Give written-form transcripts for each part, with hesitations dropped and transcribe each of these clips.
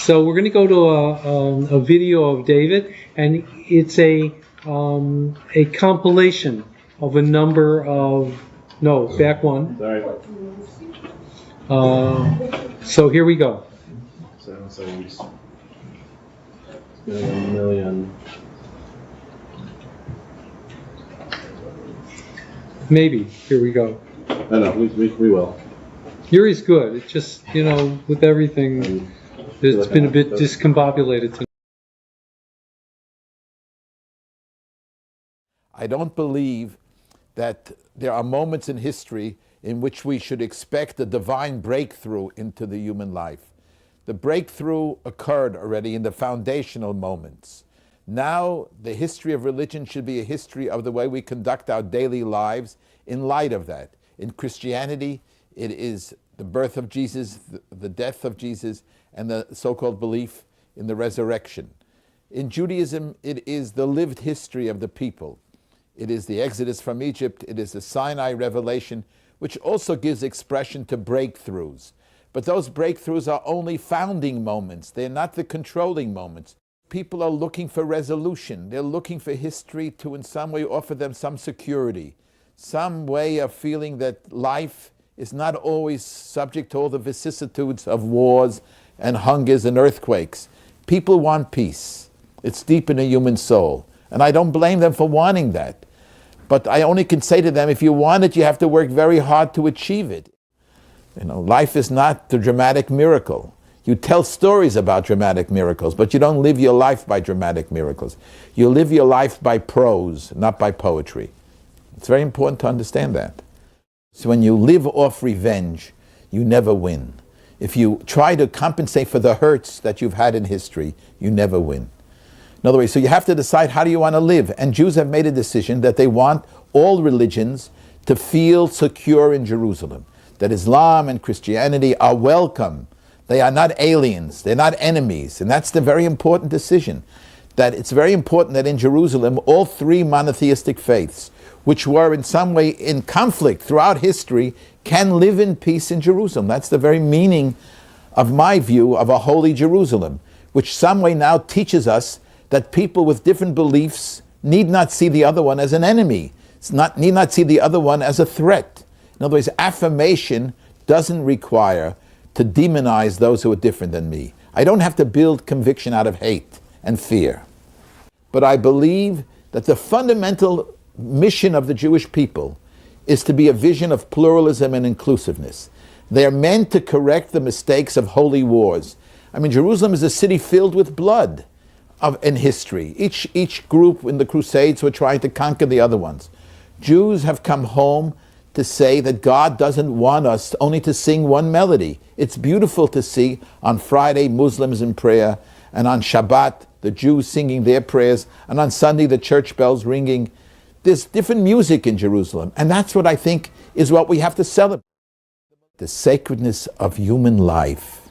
So we're going to go to a video of David, and it's a compilation of a number of, no, back one. Sorry. So here we go. So million. Maybe. Here we go. No, we will. Yuri's good. It's just, with everything, it's been a bit discombobulated tonight. I don't believe that there are moments in history in which we should expect a divine breakthrough into the human life. The breakthrough occurred already in the foundational moments. Now, the history of religion should be a history of the way we conduct our daily lives in light of that. In Christianity, it is the birth of Jesus, the death of Jesus, and the so-called belief in the resurrection. In Judaism, it is the lived history of the people. It is the Exodus from Egypt. It is the Sinai revelation, which also gives expression to breakthroughs. But those breakthroughs are only founding moments. They're not the controlling moments. People are looking for resolution. They're looking for history to in some way offer them some security, some way of feeling that life is not always subject to all the vicissitudes of wars and hungers and earthquakes. People want peace. It's deep in the human soul. And I don't blame them for wanting that. But I only can say to them, if you want it, you have to work very hard to achieve it. Life is not the dramatic miracle. You tell stories about dramatic miracles, but you don't live your life by dramatic miracles. You live your life by prose, not by poetry. It's very important to understand that. So when you live off revenge, you never win. If you try to compensate for the hurts that you've had in history, you never win. In other words, so you have to decide how do you want to live. And Jews have made a decision that they want all religions to feel secure in Jerusalem. That Islam and Christianity are welcome. They are not aliens. They're not enemies. And that's the very important decision. That it's very important that in Jerusalem, all three monotheistic faiths, which were in some way in conflict throughout history, can live in peace in Jerusalem. That's the very meaning of my view of a holy Jerusalem, which some way now teaches us that people with different beliefs need not see the other one as an enemy, need not see the other one as a threat. In other words, affirmation doesn't require to demonize those who are different than me. I don't have to build conviction out of hate and fear. But I believe that the fundamental mission of the Jewish people is to be a vision of pluralism and inclusiveness. They are meant to correct the mistakes of holy wars. I mean, Jerusalem is a city filled with blood in history. Each group in the Crusades were trying to conquer the other ones. Jews have come home to say that God doesn't want us only to sing one melody. It's beautiful to see on Friday Muslims in prayer, and on Shabbat the Jews singing their prayers, and on Sunday the church bells ringing. There's different music in Jerusalem, and that's what I think is what we have to celebrate. The sacredness of human life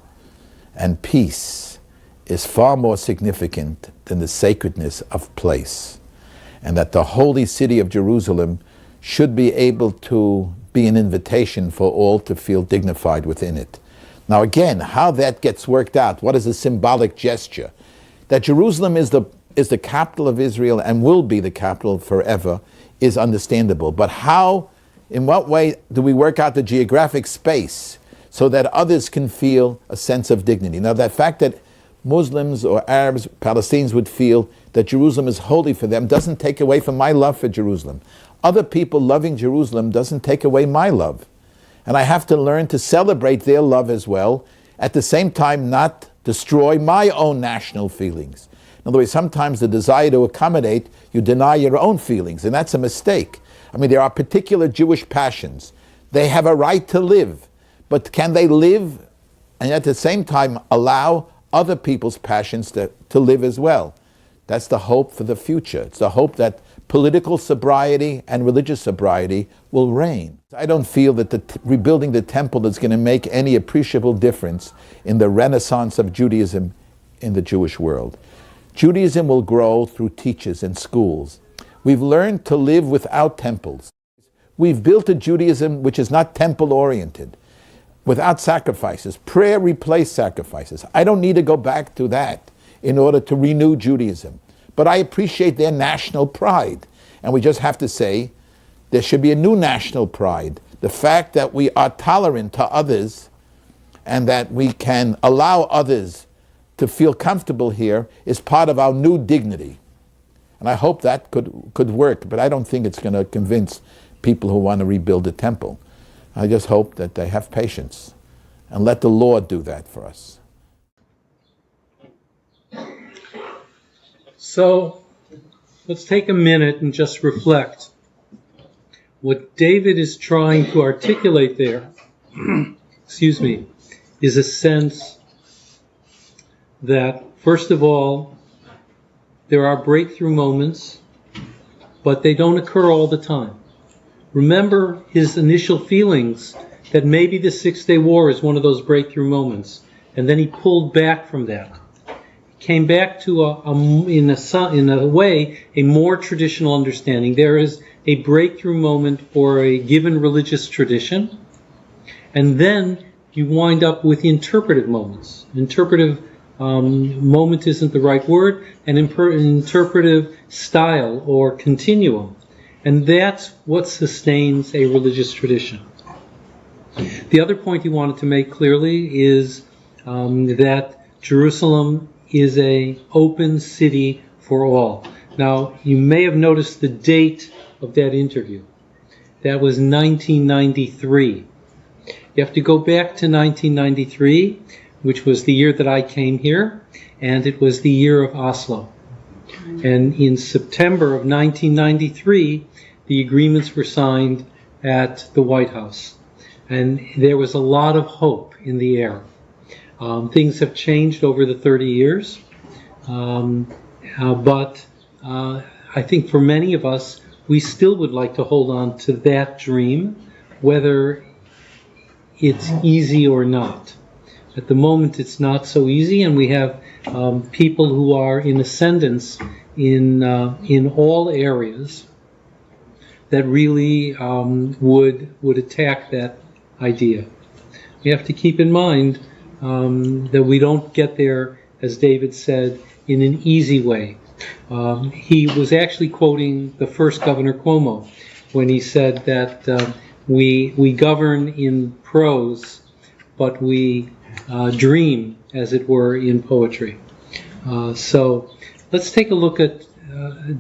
and peace is far more significant than the sacredness of place, and that the holy city of Jerusalem should be able to be an invitation for all to feel dignified within it. Now again, how that gets worked out, what is a symbolic gesture? That Jerusalem is the capital of Israel and will be the capital forever is understandable. But how, in what way do we work out the geographic space so that others can feel a sense of dignity? Now that fact that Muslims or Arabs, Palestinians would feel that Jerusalem is holy for them doesn't take away from my love for Jerusalem. Other people loving Jerusalem doesn't take away my love. And I have to learn to celebrate their love as well, at the same time not destroy my own national feelings. In other words, sometimes the desire to accommodate, you deny your own feelings, and that's a mistake. I mean, there are particular Jewish passions. They have a right to live, but can they live and at the same time allow other people's passions to live as well? That's the hope for the future. It's the hope that political sobriety and religious sobriety will reign. I don't feel that rebuilding the temple is going to make any appreciable difference in the renaissance of Judaism in the Jewish world. Judaism will grow through teachers and schools. We've learned to live without temples. We've built a Judaism which is not temple-oriented. without sacrifices. Prayer replaced sacrifices. I don't need to go back to that in order to renew Judaism. But I appreciate their national pride. And we just have to say, there should be a new national pride. The fact that we are tolerant to others and that we can allow others to feel comfortable here is part of our new dignity. And I hope that could work, but I don't think it's going to convince people who want to rebuild the temple. I just hope that they have patience and let the Lord do that for us. So let's take a minute and just reflect. What David is trying to articulate there, excuse me, is a sense that, first of all, there are breakthrough moments, but they don't occur all the time. Remember his initial feelings that maybe the Six-Day War is one of those breakthrough moments, and then he pulled back from that. Came back to in a way, a more traditional understanding. There is a breakthrough moment for a given religious tradition, and then you wind up with interpretive moments. Interpretive moment isn't the right word, an interpretive style or continuum. And that's what sustains a religious tradition. The other point he wanted to make clearly is that Jerusalem is an open city for all. Now, you may have noticed the date of that interview. That was 1993. You have to go back to 1993, which was the year that I came here, and it was the year of Oslo. And in September of 1993, the agreements were signed at the White House. And there was a lot of hope in the air. Things have changed over the 30 years, but I think for many of us, we still would like to hold on to that dream, whether it's easy or not. At the moment, it's not so easy, and we have people who are in ascendance in all areas that really would attack that idea. We have to keep in mind that we don't get there, as David said, in an easy way. He was actually quoting the first Governor Cuomo when he said that we govern in prose, but we dream, as it were, in poetry. So let's take a look at,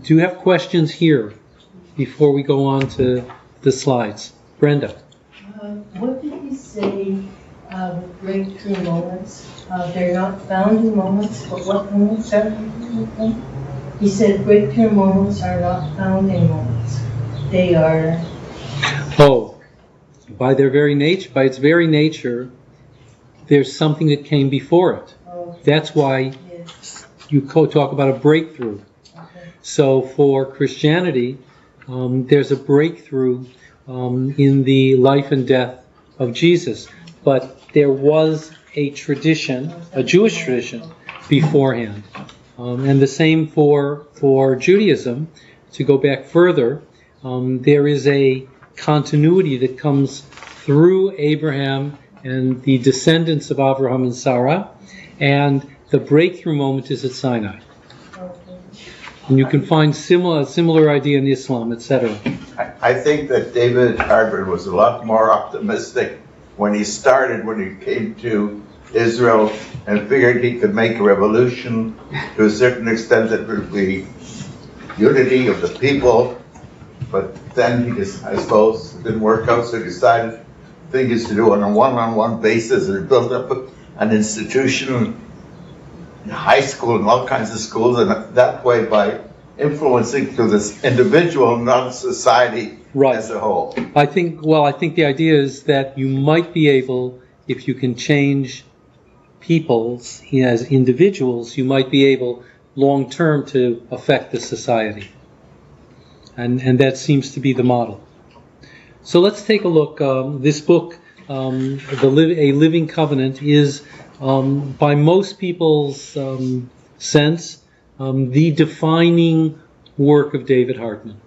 do you have questions here before we go on to the slides? Brenda. What did he say with breakthrough moments? They're not found in moments, but what moments are they? He said breakthrough moments are not found in moments. They are... Oh, by its very nature, there's something that came before it. Okay. That's why you talk about a breakthrough. Okay. So for Christianity, there's a breakthrough in the life and death of Jesus. But there was a tradition, a Jewish tradition, beforehand. And the same for Judaism. To go back further, there is a continuity that comes through Abraham and the descendants of Abraham and Sarah, and the breakthrough moment is at Sinai. And you can find similar idea in Islam, etc. I think that David Hartman was a lot more optimistic when he came to Israel and figured he could make a revolution to a certain extent that would be unity of the people. But then he just, I suppose, it didn't work out, so he decided things to do on a one-on-one basis and built up an institution in high school and all kinds of schools, and that way by influencing to this individual, not society as a whole. I think the idea is that you might be able, if you can change peoples as individuals, you might be able long-term to affect the society. And that seems to be the model. So let's take a look. This book, A Living Covenant, is, by most people's sense, the defining work of David Hartman.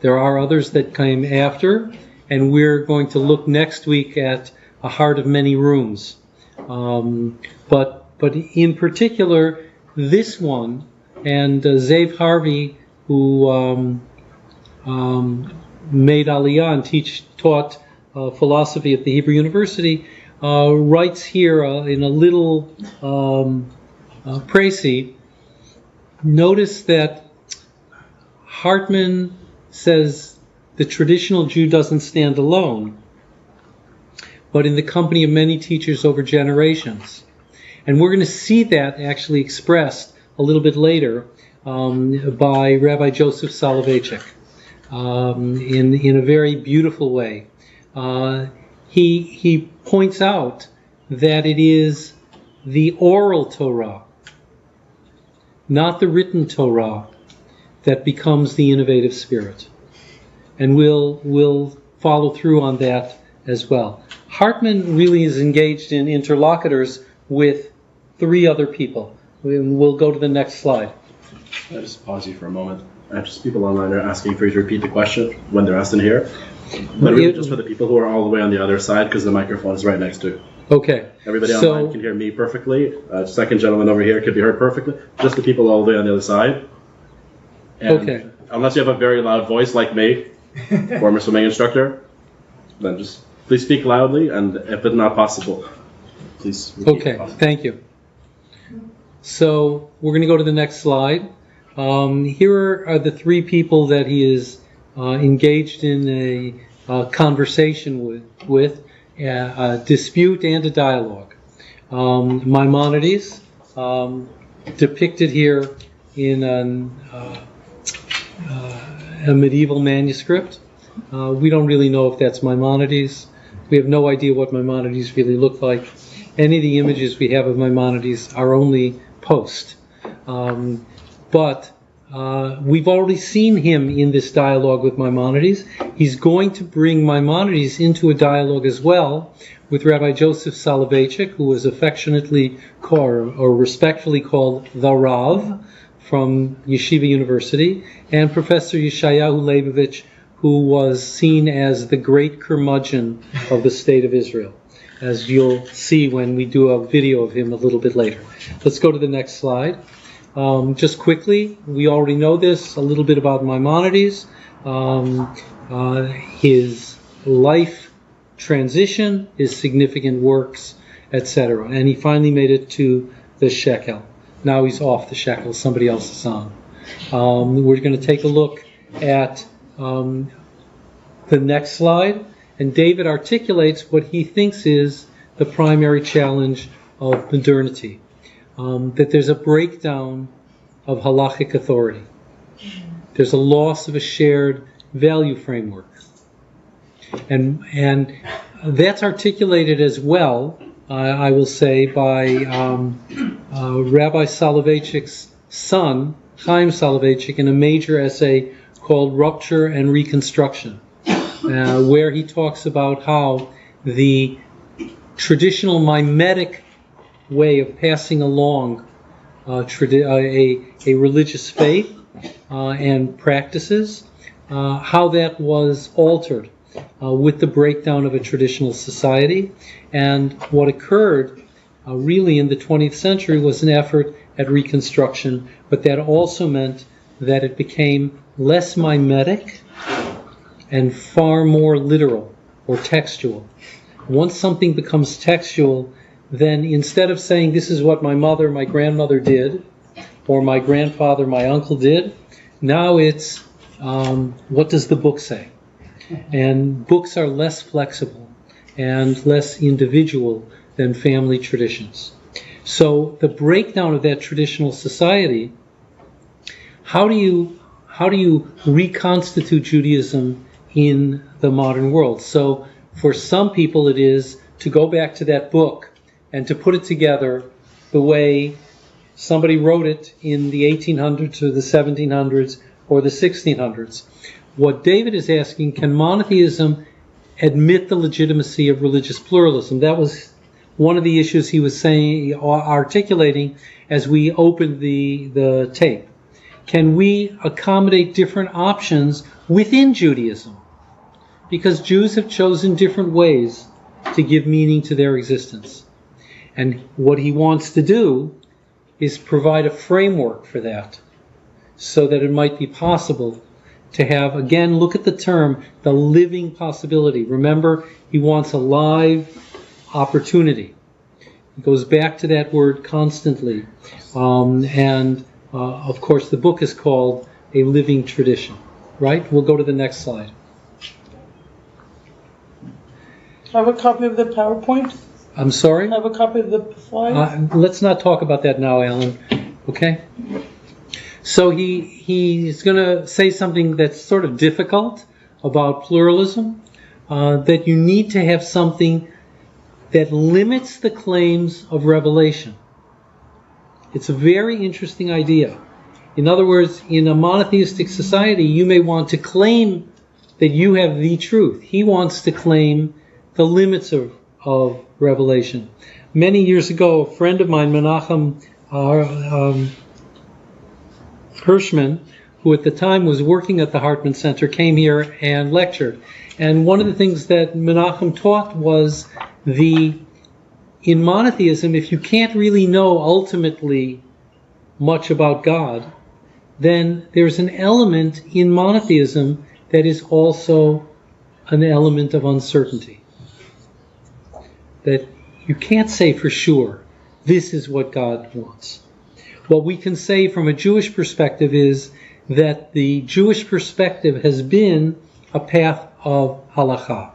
There are others that came after, and we're going to look next week at a heart of many rooms. But in particular, this one, and Zev Harvey, who made Aliyah and taught philosophy at the Hebrew University, writes here in a little précis. Notice that Hartman says the traditional Jew doesn't stand alone, but in the company of many teachers over generations. And we're going to see that actually expressed a little bit later by Rabbi Joseph Soloveitchik in a very beautiful way. He points out that it is the oral Torah, not the written Torah, that becomes the innovative spirit. And we'll follow through on that as well. Hartman really is engaged in interlocutors with 3 other people. We'll go to the next slide. I'll just pause you for a moment. Just people online are asking for you to repeat the question when they're asked in here. But really just for the people who are all the way on the other side, because the microphone is right next to it. Okay. Everybody online can hear me perfectly. Second gentleman over here could be heard perfectly. Just the people all the way on the other side. And okay. Unless you have a very loud voice like me, former swimming instructor, then just please speak loudly, and if it's not possible, please repeat. Okay, thank you. So we're going to go to the next slide. Here are the 3 people that he is engaged in a conversation with, a dispute and a dialogue. Maimonides, depicted here in a medieval manuscript. We don't really know if that's Maimonides. We have no idea what Maimonides really looked like. Any of the images we have of Maimonides are only post. But we've already seen him in this dialogue with Maimonides. He's going to bring Maimonides into a dialogue as well with Rabbi Joseph Soloveitchik, who was affectionately called, or respectfully called, the Rav from Yeshiva University, and Professor Yeshayahu Leibovitz, who was seen as the great curmudgeon of the state of Israel, as you'll see when we do a video of him a little bit later. Let's go to the next slide. Just quickly, we already know this, a little bit about Maimonides, his life transition, his significant works, etc. And he finally made it to the Heschel. Now he's off the Heschel, somebody else is on. We're going to take a look at the next slide, and David articulates what he thinks is the primary challenge of modernity. That there's a breakdown of halachic authority. There's a loss of a shared value framework. And that's articulated as well, I will say, by Rabbi Soloveitchik's son, Chaim Soloveitchik, in a major essay called Rupture and Reconstruction, where he talks about how the traditional mimetic way of passing along a religious faith and practices, how that was altered with the breakdown of a traditional society. And what occurred really in the 20th century was an effort at reconstruction, but that also meant that it became less mimetic and far more literal or textual. Once something becomes textual, then instead of saying this is what my mother, my grandmother did, or my grandfather, my uncle did, now it's what does the book say? And books are less flexible and less individual than family traditions. So the breakdown of that traditional society, how do you reconstitute Judaism in the modern world? So for some people it is to go back to that book and to put it together the way somebody wrote it in the 1800s or the 1700s or the 1600s. What David is asking, can monotheism admit the legitimacy of religious pluralism? That was one of the issues he was articulating as we opened the tape. Can we accommodate different options within Judaism? Because Jews have chosen different ways to give meaning to their existence. And what he wants to do is provide a framework for that, so that it might be possible to have, again, look at the term, the living possibility. Remember, he wants a live opportunity. He goes back to that word constantly. Of course, the book is called A Living Tradition, right? We'll go to the next slide. I have a copy of the PowerPoint. I'm sorry? I have a copy of the slides. Let's not talk about that now, Alan. Okay? So he's going to say something that's sort of difficult about pluralism, that you need to have something that limits the claims of revelation. It's a very interesting idea. In other words, in a monotheistic society, you may want to claim that you have the truth. He wants to claim the limits of revelation. Many years ago, a friend of mine, Menachem Hirschman, who at the time was working at the Hartman Center, came here and lectured. And one of the things that Menachem taught was in monotheism, if you can't really know ultimately much about God, then there's an element in monotheism that is also an element of uncertainty. That you can't say for sure, this is what God wants. What we can say from a Jewish perspective is that the Jewish perspective has been a path of halakha.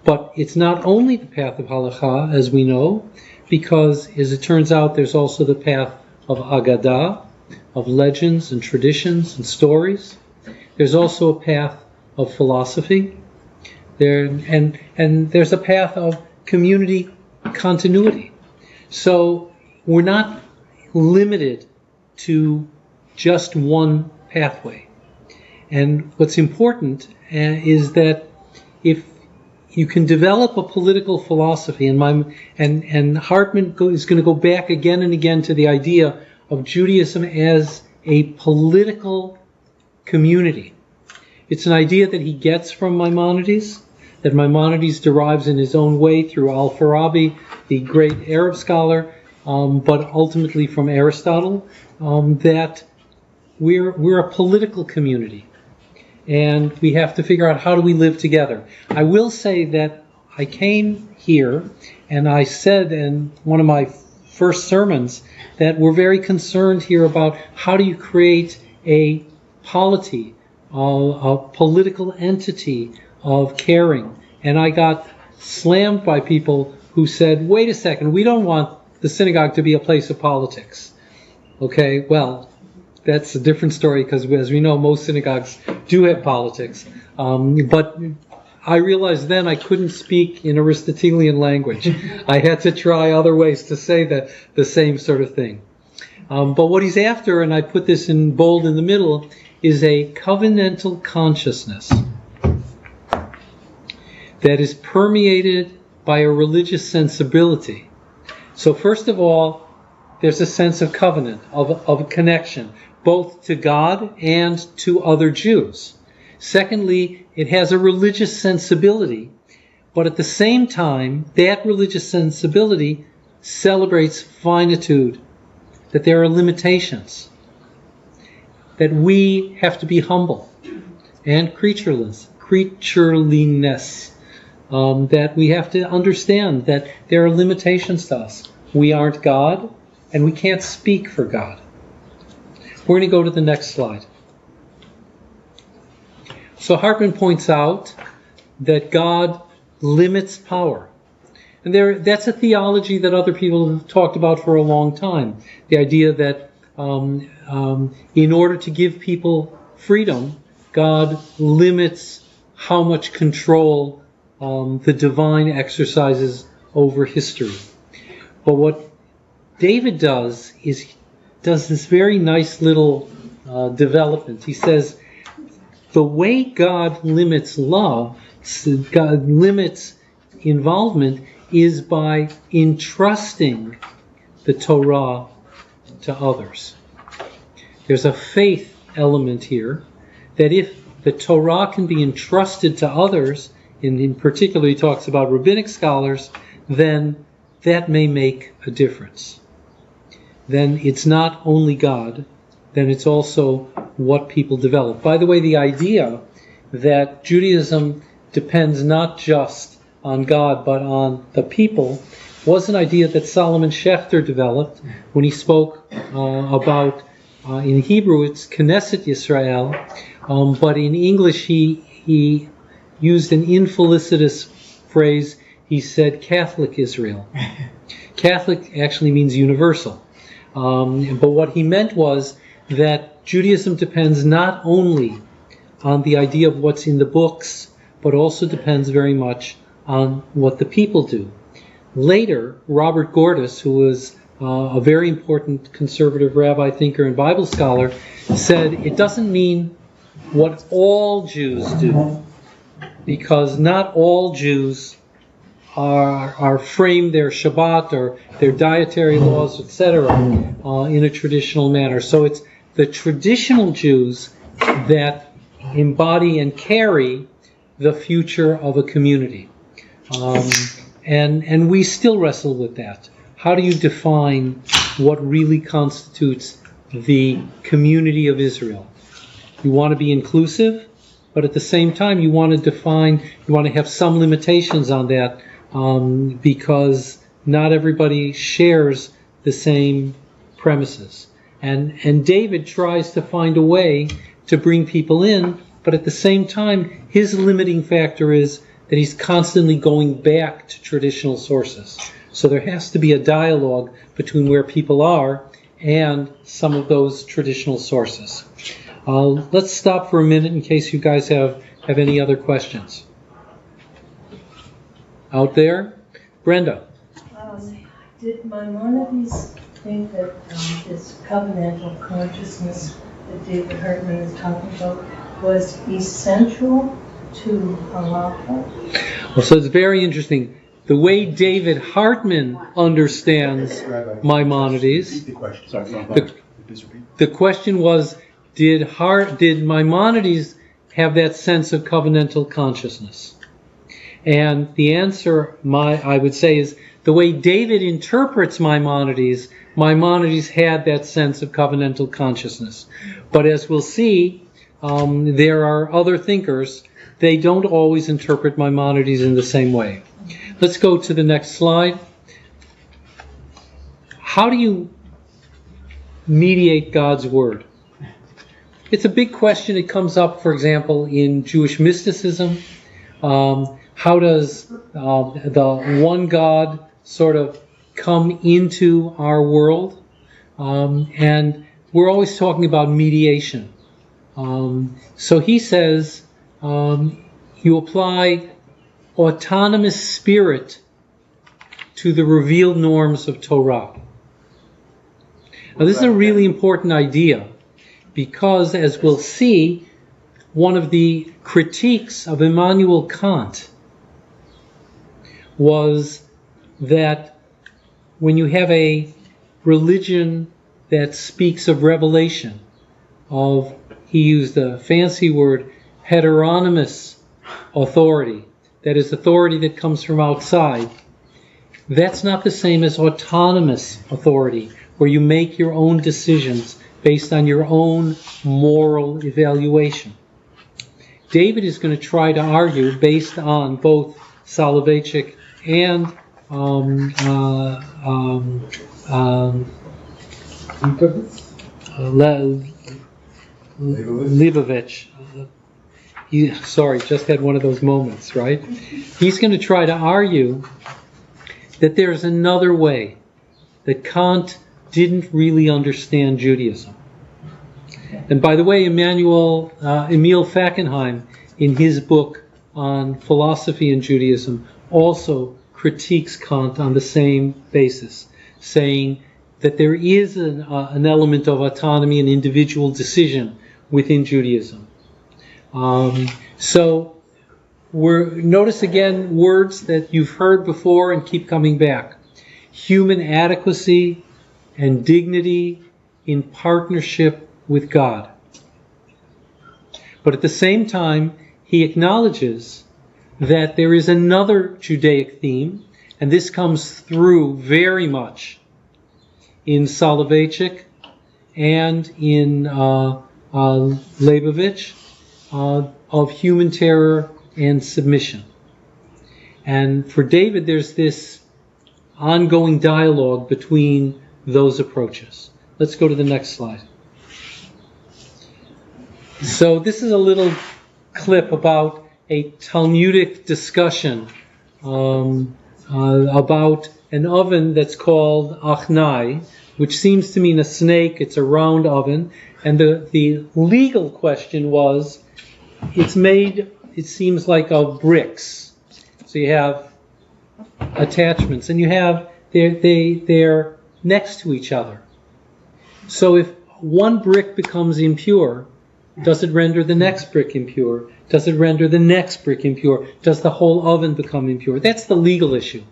But it's not only the path of halakha, as we know, because, as it turns out, there's also the path of agadah, of legends and traditions and stories. There's also a path of philosophy. And there's a path of community continuity. So we're not limited to just one pathway. And what's important is that if you can develop a political philosophy, and Hartman is going to go back again and again to the idea of Judaism as a political community. It's an idea that he gets from Maimonides, that Maimonides derives in his own way through Al-Farabi, the great Arab scholar, but ultimately from Aristotle, that we're a political community. And we have to figure out, how do we live together? I will say that I came here and I said in one of my first sermons that we're very concerned here about how do you create a polity, a political entity of caring. And I got slammed by people who said, wait a second, we don't want the synagogue to be a place of politics. Okay, well, that's a different story, because as we know, most synagogues do have politics. But I realized then I couldn't speak in Aristotelian language. I had to try other ways to say the same sort of thing. But what he's after, and I put this in bold in the middle, is a covenantal consciousness that is permeated by a religious sensibility. So first of all, there's a sense of covenant, of a connection, both to God and to other Jews. Secondly, it has a religious sensibility, but at the same time, that religious sensibility celebrates finitude, that there are limitations, that we have to be humble, and creatureliness, that we have to understand that there are limitations to us. We aren't God, and we can't speak for God. We're going to go to the next slide. So Hartman points out that God limits power. And that's a theology that other people have talked about for a long time. The idea that in order to give people freedom, God limits how much control the divine exercises over history. But what David does is he does this very nice little development. He says, the way God limits love, God limits involvement, is by entrusting the Torah to others. There's a faith element here, that if the Torah can be entrusted to others, and in particular he talks about rabbinic scholars, then that may make a difference. Then it's not only God, then it's also what people develop. By the way, the idea that Judaism depends not just on God but on the people was an idea that Solomon Schechter developed when he spoke about, in Hebrew it's Knesset Yisrael, but in English he used an infelicitous phrase. He said Catholic Israel. Catholic actually means universal. But what he meant was that Judaism depends not only on the idea of what's in the books, but also depends very much on what the people do. Later, Robert Gordis, who was a very important conservative rabbi, thinker, and Bible scholar, said it doesn't mean what all Jews do, because not all Jews are frame their Shabbat or their dietary laws, etc., in a traditional manner. So it's the traditional Jews that embody and carry the future of a community. And we still wrestle with that. How do you define what really constitutes the community of Israel? You want to be inclusive, but at the same time you want to have some limitations on that, because not everybody shares the same premises. And David tries to find a way to bring people in, but at the same time his limiting factor is that he's constantly going back to traditional sources. So there has to be a dialogue between where people are and some of those traditional sources. Let's stop for a minute in case you guys have any other questions. Out there? Brenda. Did Maimonides think that this covenantal consciousness that David Hartman is talking about was essential to halacha? Well, so it's very interesting. The way David Hartman understands Maimonides, the question was, did Maimonides have that sense of covenantal consciousness? And the answer, I would say, is the way David interprets Maimonides, Maimonides had that sense of covenantal consciousness. But as we'll see, there are other thinkers. They don't always interpret Maimonides in the same way. Let's go to the next slide. How do you mediate God's word? It's a big question. It comes up, for example, in Jewish mysticism. How does the one God sort of come into our world? And we're always talking about mediation. So he says you apply autonomous spirit to the revealed norms of Torah. Now this is a really important idea, because as we'll see, one of the critiques of Immanuel Kant was that when you have a religion that speaks of revelation, he used a fancy word, heteronymous authority, that is authority that comes from outside, that's not the same as autonomous authority, where you make your own decisions based on your own moral evaluation. David is going to try to argue, based on both Soloveitchik and Leibovitz. Sorry, just had one of those moments, right? He's going to try to argue that there's another way, that Kant didn't really understand Judaism. And by the way, Emil Fackenheim, in his book on philosophy and Judaism, also critiques Kant on the same basis, saying that there is an element of autonomy and individual decision within Judaism. So notice again words that you've heard before and keep coming back. Human adequacy and dignity in partnership with God. But at the same time, he acknowledges that there is another Judaic theme, and this comes through very much in Soloveitchik and in Leibovitz, of human terror and submission. And for David, there's this ongoing dialogue between those approaches. Let's go to the next slide. So this is a little clip about a Talmudic discussion about an oven that's called achnai, which seems to mean a snake. It's a round oven. And the legal question was, it's made, it seems like, of bricks. So you have attachments, and you have, they're next to each other. So if one brick becomes impure, does it render the next brick impure? Does it render the next brick impure? Does the whole oven become impure? That's the legal issue.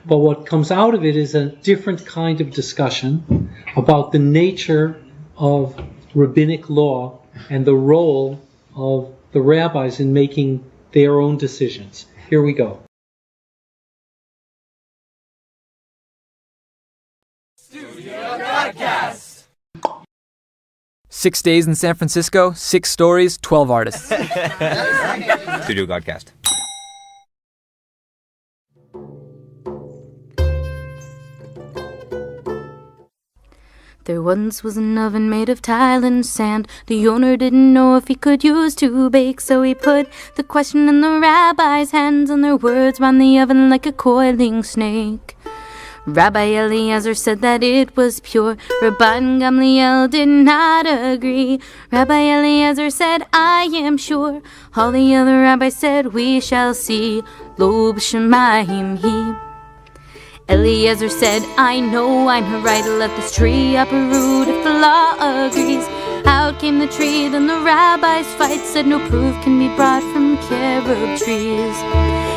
But what comes out of it is a different kind of discussion about the nature of rabbinic law and the role of the rabbis in making their own decisions. Here we go. 6 days in San Francisco, 6 stories, 12 artists. Studio Godcast. There once was an oven made of tile and sand. The owner didn't know if he could use to bake, so he put the question in the rabbi's hands, and their words ran the oven like a coiling snake. Rabbi Eliezer said that it was pure. Rabban Gamliel did not agree. Rabbi Eliezer said, I am sure. All the other rabbis said, we shall see. Lo b'shamayim hi. Eliezer said, I know I'm right. Let this tree uproot if the law agrees. Out came the tree, then the rabbis fight. Said no proof can be brought from carob trees.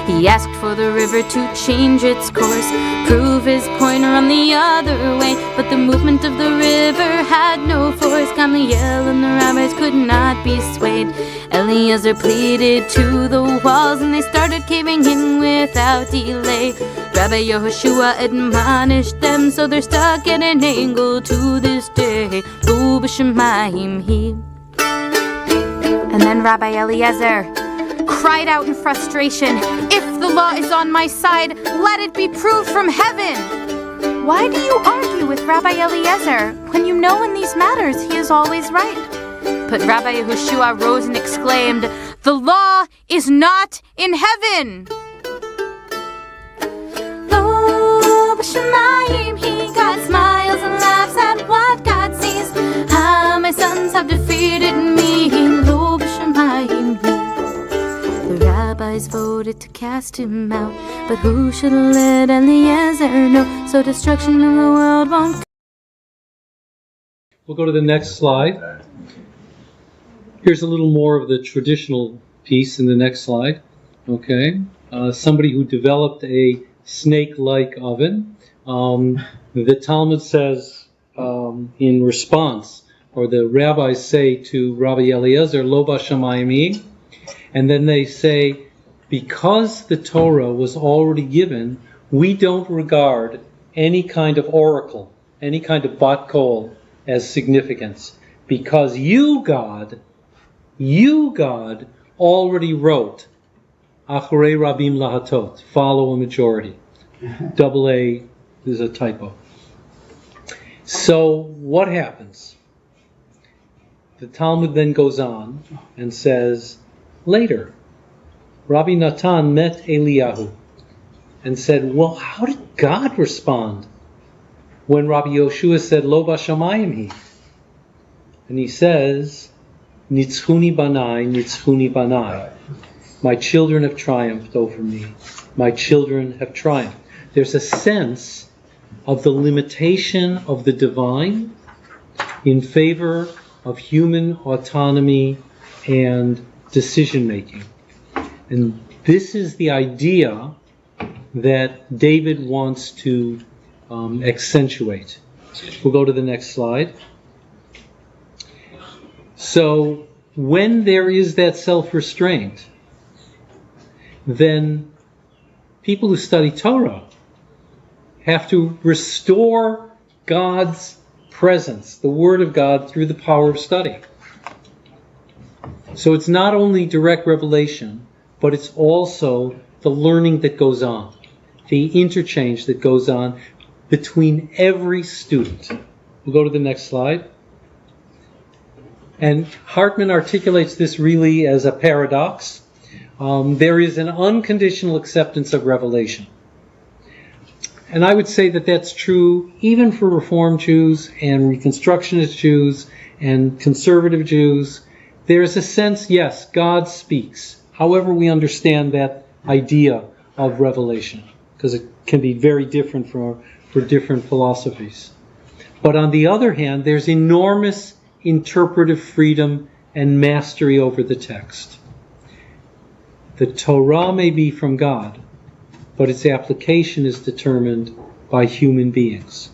He asked for the river to change its course, prove his point or run the other way, but the movement of the river had no force. Gamliel and the rabbis could not be swayed. Eliezer pleaded to the walls, and they started caving in without delay. Rabbi Yehoshua admonished them, so they're stuck at an angle to this day. Lo b'shamayim hi. And then Rabbi Eliezer cried out in frustration, if the law is on my side, let it be proved from heaven. Why do you argue with Rabbi Eliezer when you know in these matters he is always right? But Rabbi Yehoshua rose and exclaimed, the law is not in heaven. Lo b'shamayim hi. God smiles and laughs at what God sees. Ah, my sons have defeated me. Lo b'shamayim hi. The rabbis voted to cast him out, but who should let Eliezer know? So destruction of the world won't. We'll go to the next slide. Here's a little more of the traditional piece in the next slide. Okay, somebody who developed a snake-like oven. The Talmud says in response, or the rabbis say to Rabbi Eliezer, Lo b'shamayim hi. And then they say, because the Torah was already given, we don't regard any kind of oracle, any kind of bat kol as significance. Because you, God, already wrote, Acharei Rabim Lahatot, follow a majority. Double A is a typo. So what happens? The Talmud then goes on and says, later, Rabbi Natan met Eliyahu and said, well, how did God respond when Rabbi Yehoshua said, Lo b'shamayim hi? And he says, Nitzchuni banai, nitzchuni banai. My children have triumphed over me. My children have triumphed. There's a sense of the limitation of the divine in favor of human autonomy and decision-making. And this is the idea that David wants to accentuate. We'll go to the next slide. So when there is that self-restraint, then people who study Torah have to restore God's presence, the Word of God, through the power of study. So it's not only direct revelation, but it's also the learning that goes on, the interchange that goes on between every student. We'll go to the next slide. And Hartman articulates this really as a paradox. There is an unconditional acceptance of revelation. And I would say that that's true even for Reform Jews and Reconstructionist Jews and conservative Jews. There's a sense, yes, God speaks. However, we understand that idea of revelation, because it can be very different for different philosophies. But on the other hand, there's enormous interpretive freedom and mastery over the text. The Torah may be from God, but its application is determined by human beings.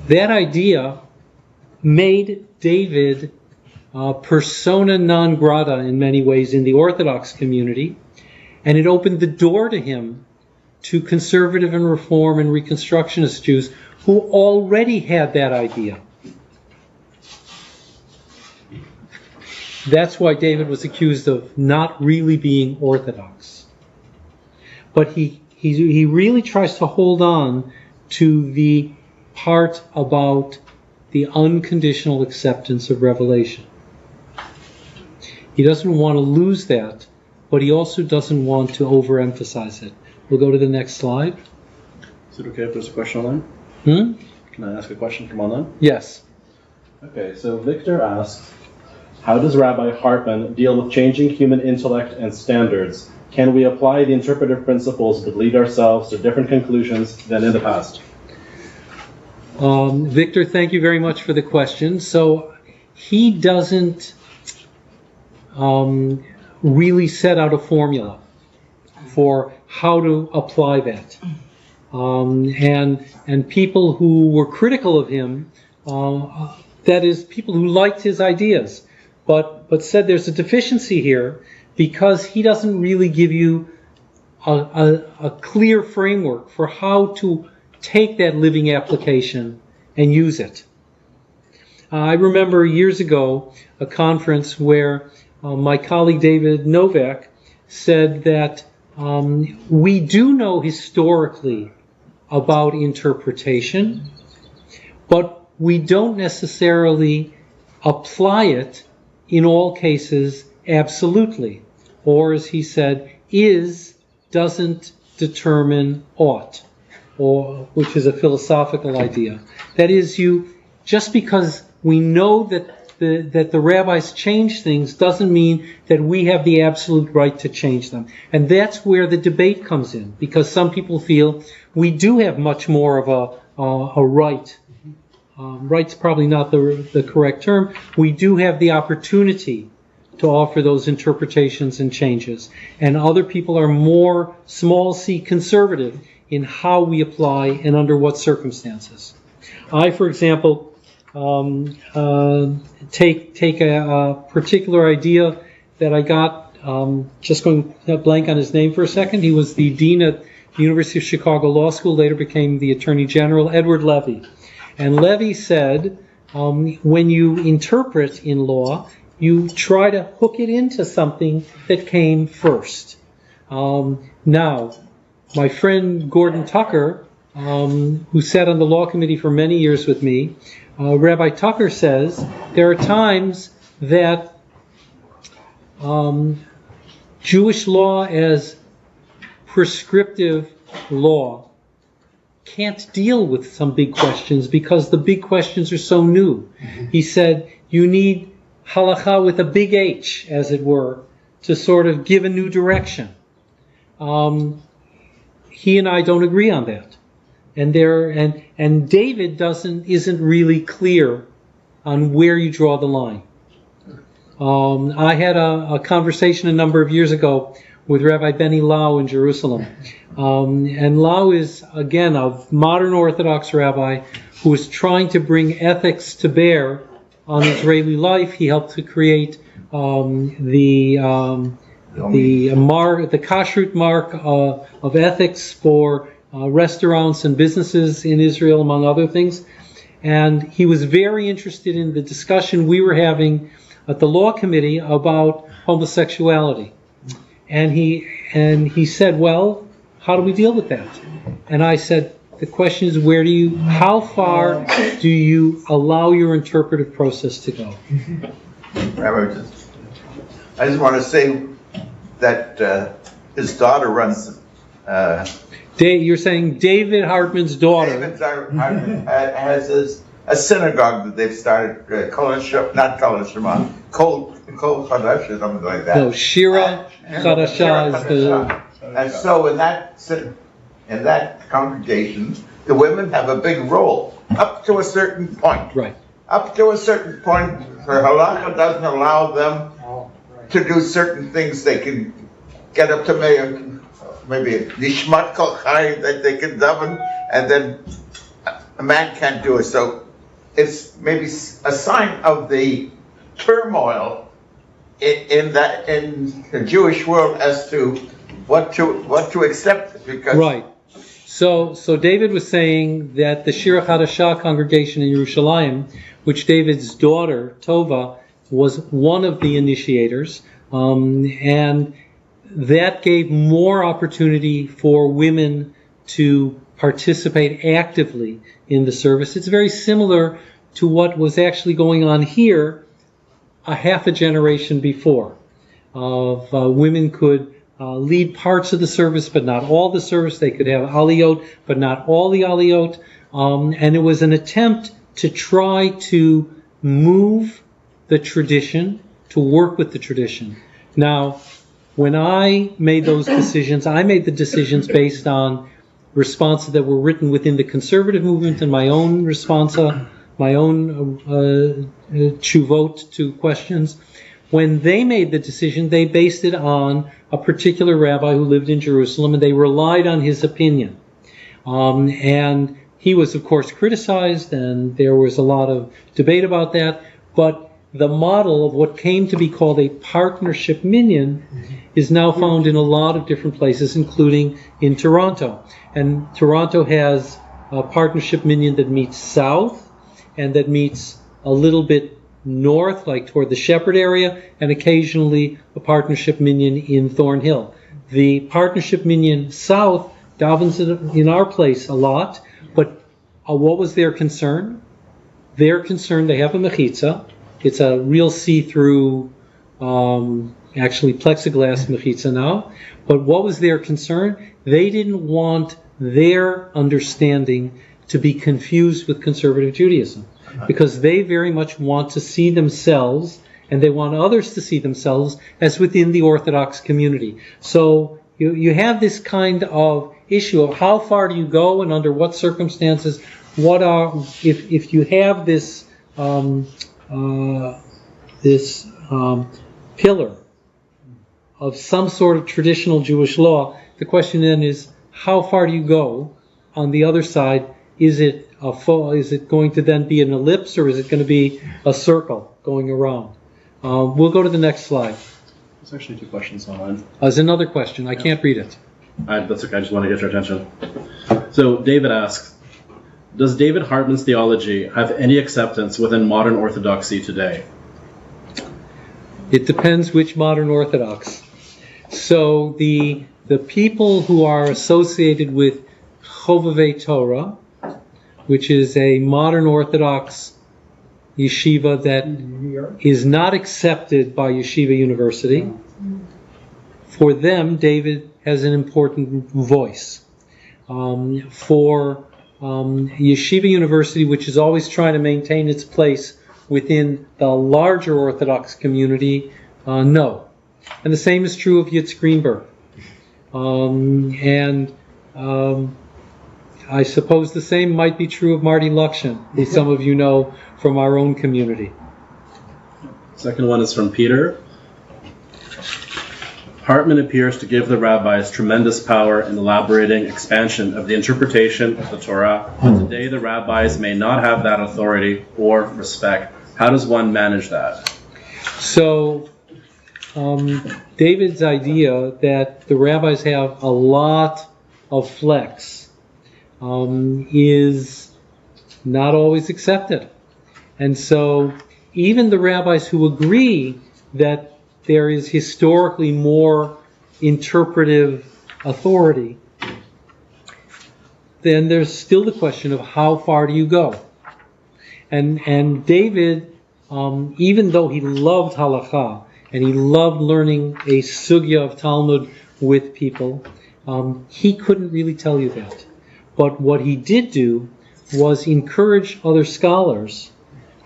That idea made David persona non grata in many ways in the Orthodox community, and it opened the door to him to conservative and Reform and Reconstructionist Jews who already had that idea. That's why David was accused of not really being Orthodox. But he really tries to hold on to the part about the unconditional acceptance of revelation. He doesn't want to lose that, but he also doesn't want to overemphasize it. We'll go to the next slide. Is it okay if there's a question online? Can I ask a question from online? Yes. Okay, so Victor asks, how does Rabbi Hartman deal with changing human intellect and standards? Can we apply the interpretive principles but lead ourselves to different conclusions than in the past? Victor, thank you very much for the question. So he doesn't really set out a formula for how to apply that. And people who were critical of him, that is, people who liked his ideas, but said there's a deficiency here because he doesn't really give you a clear framework for how to take that living application and use it. I remember years ago a conference where my colleague David Novak said that we do know historically about interpretation, but we don't necessarily apply it in all cases absolutely. Or as he said, is doesn't determine ought, or which is a philosophical idea. That is, just because we know that the rabbis change things doesn't mean that we have the absolute right to change them. And that's where the debate comes in, because some people feel we do have much more of a right. Right's probably not the correct term. We do have the opportunity to offer those interpretations and changes. And other people are more small c conservative in how we apply and under what circumstances. I, for example, take a particular idea that I got, just going blank on his name for a second. He was the dean at the University of Chicago Law School, later became the Attorney General, Edward Levy. And Levy said, when you interpret in law, you try to hook it into something that came first. Now, my friend Gordon Tucker, who sat on the law committee for many years with me, Rabbi Tucker says there are times that Jewish law as prescriptive law can't deal with some big questions because the big questions are so new. He said you need halakha with a big H, as it were, to sort of give a new direction. He and I don't agree on that. And David isn't really clear on where you draw the line. I had a conversation a number of years ago with Rabbi Benny Lau in Jerusalem. And Lau is, again, a modern Orthodox rabbi who is trying to bring ethics to bear on Israeli life. He helped to create the the kashrut mark of ethics for restaurants and businesses in Israel, among other things. And he was very interested in the discussion we were having at the law committee about homosexuality. And he said, well, how do we deal with that? And I said, the question is, how far do you allow your interpretive process to go? I just want to say that his daughter runs. You're saying David Hartman's daughter. David Hartman has a synagogue that they've started, Kol Chadash or something like that. No, Shira Chadashah is the. And so in that congregation, the women have a big role up to a certain point. Right. Up to a certain point, the halakha doesn't allow them to do certain things. They can get up to maybe nishmat kol chai that they can daven, and then a man can't do it. So it's maybe a sign of the turmoil in the Jewish world as to what to accept. Because right. So David was saying that the Shira Chadashah congregation in Yerushalayim, which David's daughter Tova was one of the initiators, and that gave more opportunity for women to participate actively in the service. It's very similar to what was actually going on here a half a generation before. Women could lead parts of the service, but not all the service. They could have aliyot, but not all the aliyot. And it was an attempt to try to move the tradition, to work with the tradition. Now, when I made those decisions, I made the decisions based on responses that were written within the conservative movement and my own responsa, my own tshuvot to questions. When they made the decision, they based it on a particular rabbi who lived in Jerusalem, and they relied on his opinion. And he was, of course, criticized, and there was a lot of debate about that. But the model of what came to be called a partnership minyan is now found in a lot of different places, including in Toronto. And Toronto has a partnership minyan that meets south and that meets a little bit north, like toward the Shepherd area, and occasionally a partnership minyan in Thornhill. The partnership minyan south davens in our place a lot, but what was their concern? Their concern, they have a mechitza. It's a real see-through, actually plexiglass mechitza now. But what was their concern? They didn't want their understanding to be confused with conservative Judaism, because they very much want to see themselves, and they want others to see themselves as within the Orthodox community. So you have this kind of issue of how far do you go and under what circumstances. If you have this pillar of some sort of traditional Jewish law, the question then is, how far do you go on the other side? Is it going to then be an ellipse, or is it going to be a circle going around? We'll go to the next slide. There's actually two questions online. There's another question. I can't read it. That's okay. I just want to get your attention. So David asks, does David Hartman's theology have any acceptance within modern Orthodoxy today? It depends which modern Orthodox. So the people who are associated with Chovevei Torah, which is a modern Orthodox yeshiva that is not accepted by Yeshiva University, for them, David has an important voice. For Yeshiva University, which is always trying to maintain its place within the larger Orthodox community, no. And the same is true of Yitz Greenberg. I suppose the same might be true of Marty Lukshin, who some of you know from our own community. Second one is from Peter. Hartman appears to give the rabbis tremendous power in elaborating expansion of the interpretation of the Torah. But today the rabbis may not have that authority or respect. How does one manage that? So David's idea that the rabbis have a lot of flex is not always accepted. And so even the rabbis who agree that there is historically more interpretive authority, then there's still the question of how far do you go? And David, even though he loved halakha and he loved learning a sugya of Talmud with people, he couldn't really tell you that. But what he did do was encourage other scholars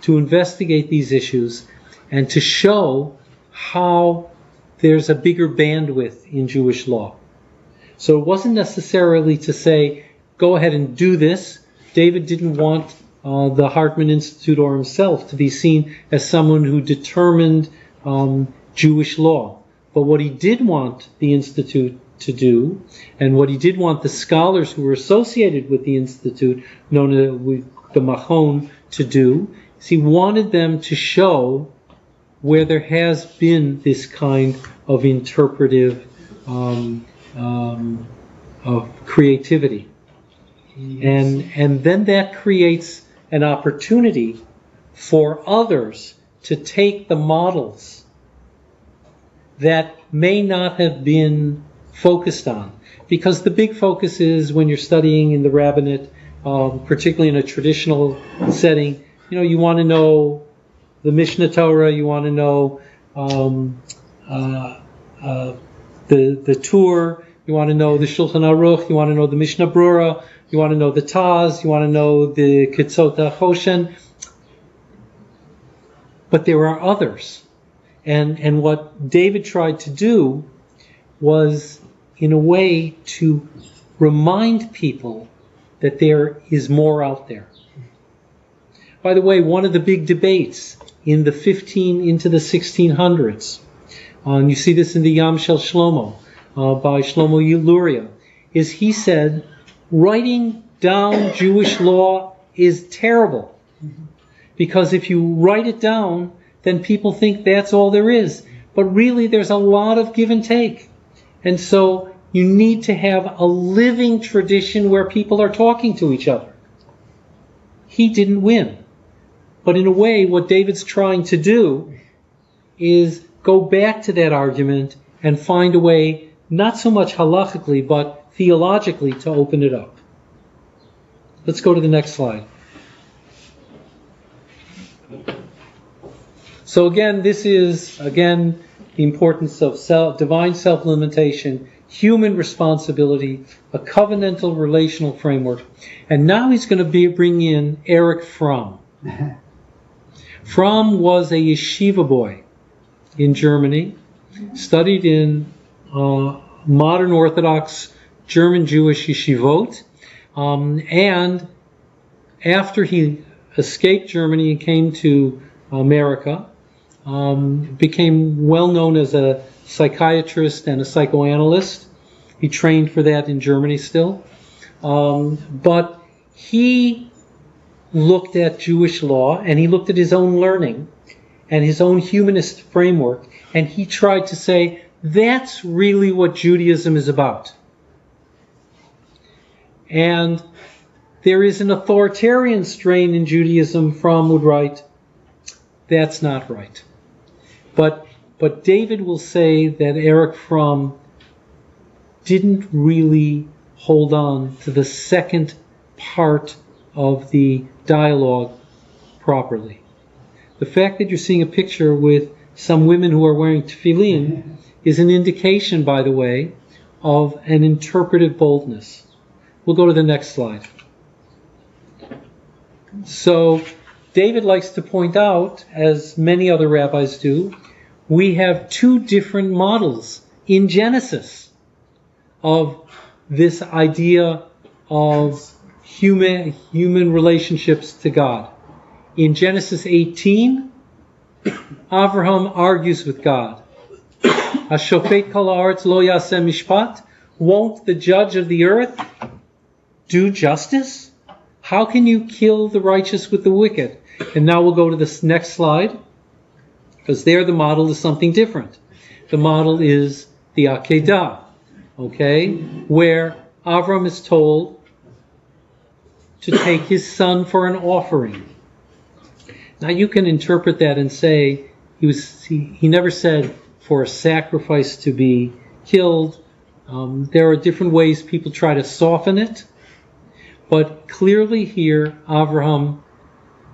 to investigate these issues and to show how there's a bigger bandwidth in Jewish law. So it wasn't necessarily to say, go ahead and do this. David didn't want the Hartman Institute or himself to be seen as someone who determined Jewish law. But what he did want the Institute to do, and what he did want the scholars who were associated with the Institute, known as the Machon, to do, is he wanted them to show where there has been this kind of interpretive of creativity. And then that creates an opportunity for others to take the models that may not have been focused on. Because the big focus is when you're studying in the rabbinate, particularly in a traditional setting, you want to know the Mishnah Torah, you want to know the Tur, you want to know the Shulchan Aruch, you want to know the Mishnah Brura, you want to know the Taz, you want to know the Ketzot HaChoshen. But there are others. And what David tried to do was, in a way, to remind people that there is more out there. By the way, one of the big debates in the 15 into the 1600s, you see this in the Yam Shel Shlomo by Shlomo Luria, is he said, writing down Jewish law is terrible. Because if you write it down, then people think that's all there is. But really, there's a lot of give and take. And so you need to have a living tradition where people are talking to each other. He didn't win. But in a way, what David's trying to do is go back to that argument and find a way, not so much halachically, but theologically, to open it up. Let's go to the next slide. So again, this is, the importance of divine self-limitation, human responsibility, a covenantal relational framework. And now he's going to bring in Erich Fromm. Fromm was a yeshiva boy in Germany, studied in modern Orthodox German Jewish yeshivot, and after he escaped Germany and came to America, became well known as a psychiatrist and a psychoanalyst. He trained for that in Germany still. But he looked at Jewish law, and he looked at his own learning and his own humanist framework, and he tried to say, that's really what Judaism is about. And there is an authoritarian strain in Judaism. Fromm would write, that's not right. But David will say that Erich Fromm didn't really hold on to the second part of the dialogue properly. The fact that you're seeing a picture with some women who are wearing tefillin is an indication, by the way, of an interpretive boldness. We'll go to the next slide. So David likes to point out, as many other rabbis do, we have two different models in Genesis of this idea of human relationships to God. In Genesis 18, Avraham argues with God. Hashofet kol haaretz lo yaseh mishpat? Won't the judge of the earth do justice? How can you kill the righteous with the wicked? And now we'll go to this next slide, because there the model is something different. the model is the Akedah, okay, where Avram is told to take his son for an offering. Now you can interpret that and say he never said for a sacrifice to be killed. There are different ways people try to soften it, but clearly here Avraham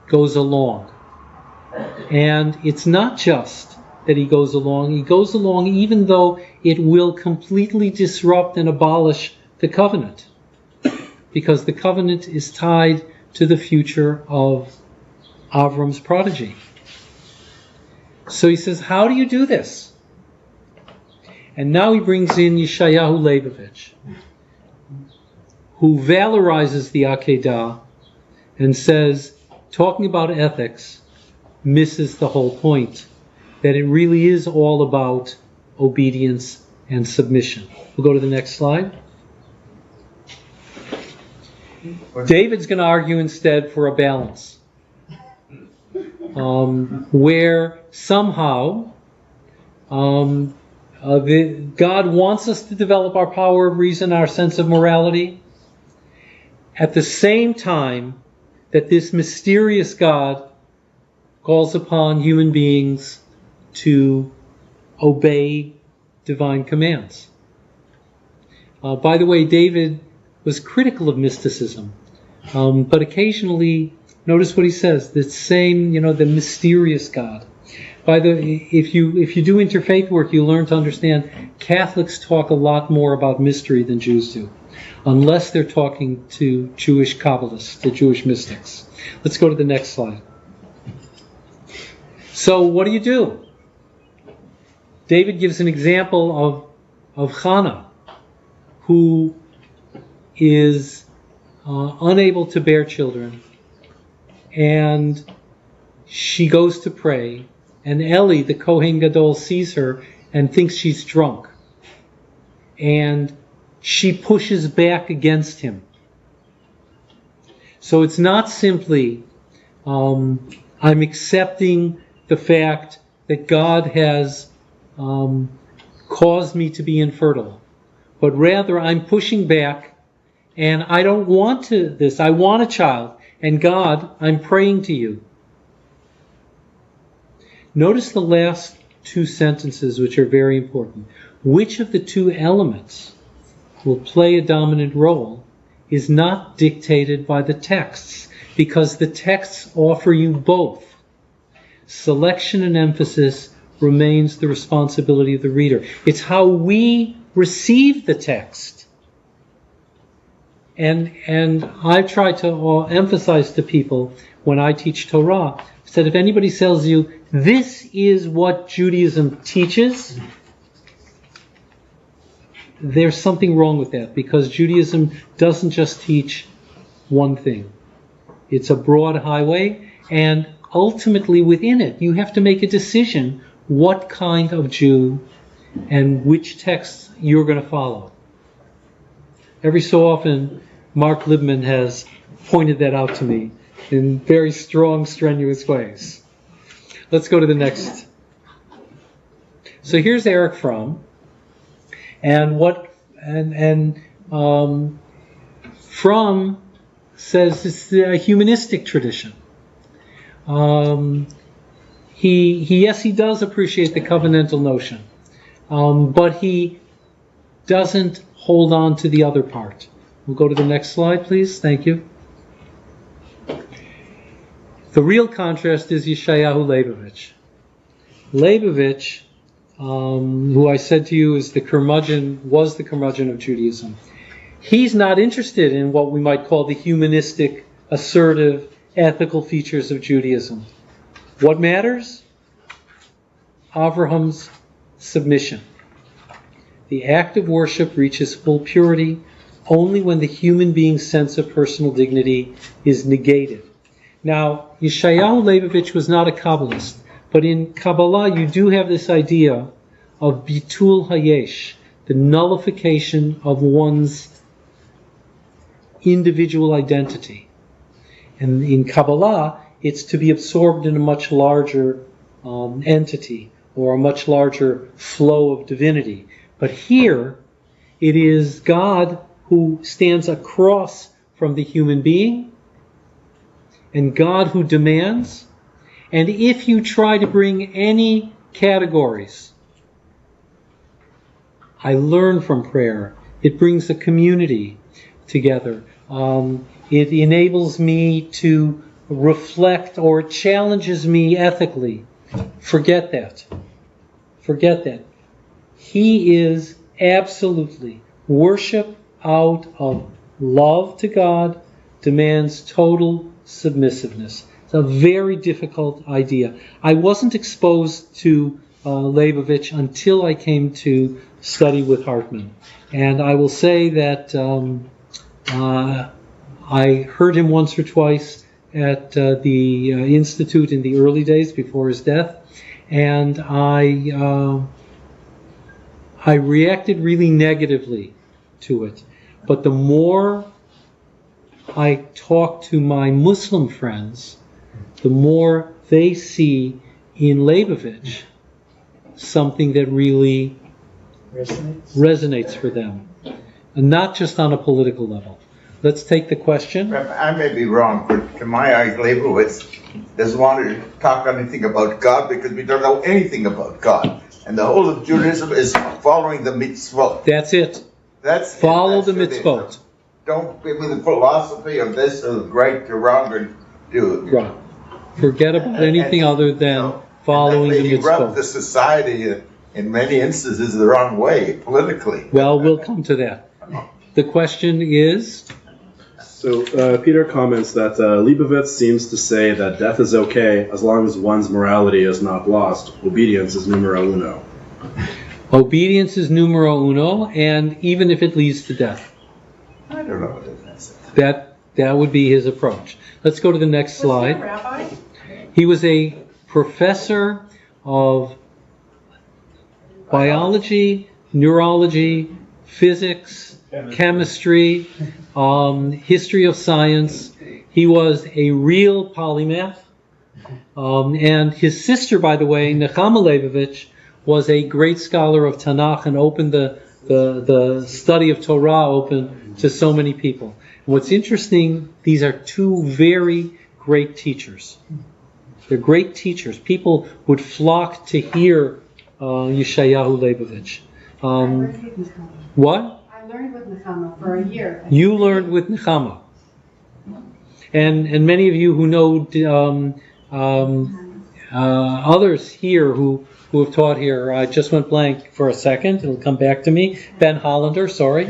goes along. And it's not just that he goes along even though it will completely disrupt and abolish the covenant, because the covenant is tied to the future of Avram's prodigy. So he says, how do you do this? And now he brings in Yeshayahu Leibovitz, who valorizes the Akedah and says, talking about ethics misses the whole point, that it really is all about obedience and submission. We'll go to the next slide. David's going to argue instead for a balance, where somehow God wants us to develop our power of reason, our sense of morality, at the same time that this mysterious God calls upon human beings to obey divine commands. By the way, David was critical of mysticism, but occasionally, notice what he says, the same, the mysterious God. If you do interfaith work, you learn to understand Catholics talk a lot more about mystery than Jews do, unless they're talking to Jewish Kabbalists, to Jewish mystics. Let's go to the next slide. So what do? David gives an example of Hannah, who is unable to bear children, and she goes to pray, and Eli, the Kohen Gadol, sees her and thinks she's drunk, and she pushes back against him. So it's not simply I'm accepting the fact that God has caused me to be infertile, but rather I'm pushing back, and I don't want this. I want a child, and God, I'm praying to you. Notice the last two sentences, which are very important. Which of the two elements will play a dominant role is not dictated by the texts, because the texts offer you both. Selection and emphasis remains the responsibility of the reader. It's how we receive the text. And I try to emphasize to people when I teach Torah, that if anybody tells you, this is what Judaism teaches, there's something wrong with that, because Judaism doesn't just teach one thing. It's a broad highway, and ultimately within it, you have to make a decision what kind of Jew and which texts you're going to follow. Every so often, Mark Libman has pointed that out to me in very strong, strenuous ways. Let's go to the next. So here's Eric Fromm, and Fromm says it's a humanistic tradition. He does appreciate the covenantal notion, but he doesn't hold on to the other part. We'll go to the next slide, please. Thank you. The real contrast is Yeshayahu Leibovitz. Leibovitz, who I said to you was the curmudgeon of Judaism. He's not interested in what we might call the humanistic, assertive, ethical features of Judaism. What matters? Avraham's submission. The act of worship reaches full purity only when the human being's sense of personal dignity is negated. Now, Yeshayahu Leibovitz was not a Kabbalist, but in Kabbalah you do have this idea of bitul hayesh, the nullification of one's individual identity. And in Kabbalah, it's to be absorbed in a much larger entity, or a much larger flow of divinity. But here, it is God who stands across from the human being, and God who demands. And if you try to bring any categories, I learn from prayer. It brings the community together. It enables me to reflect, or challenges me ethically. Forget that. Forget that. He is absolutely worship out of love to God, demands total submissiveness. It's a very difficult idea. I wasn't exposed to Leibovitz until I came to study with Hartman. And I will say that I heard him once or twice at the Institute in the early days before his death. And I reacted really negatively to it. But the more I talk to my Muslim friends, the more they see in Leibovitz something that really resonates for them, and not just on a political level. Let's take the question. I may be wrong, but to my eyes, Leibovitz doesn't want to talk anything about God because we don't know anything about God. And the whole of Judaism is following the mitzvot. That's it. Follow the mitzvot. Don't give me the philosophy of this is right to wrong and do it. Right. Forget about anything other than following the mitzvot. Erupt the society in many instances the wrong way, politically. Well, we'll come to that. The question is? So Peter comments that Leibovitz seems to say that death is okay as long as one's morality is not lost. Obedience is numero uno. Obedience is numero uno, and even if it leads to death. I don't know what it is. That would be his approach. Let's go to the next slide. Was he a rabbi? He was a professor of biology, neurology, physics, chemistry, history of science. He was a real polymath. And his sister, by the way, Nechama Leibovitz, was a great scholar of Tanakh and opened the study of Torah open to so many people. What's interesting, these are two very great teachers. They're great teachers. People would flock to hear Yeshayahu Leibovitz. What? I learned with Nechama for a year. You learned with Nechama. And many of you who know others here who have taught here, I just went blank for a second. It'll come back to me. Ben Hollander, sorry.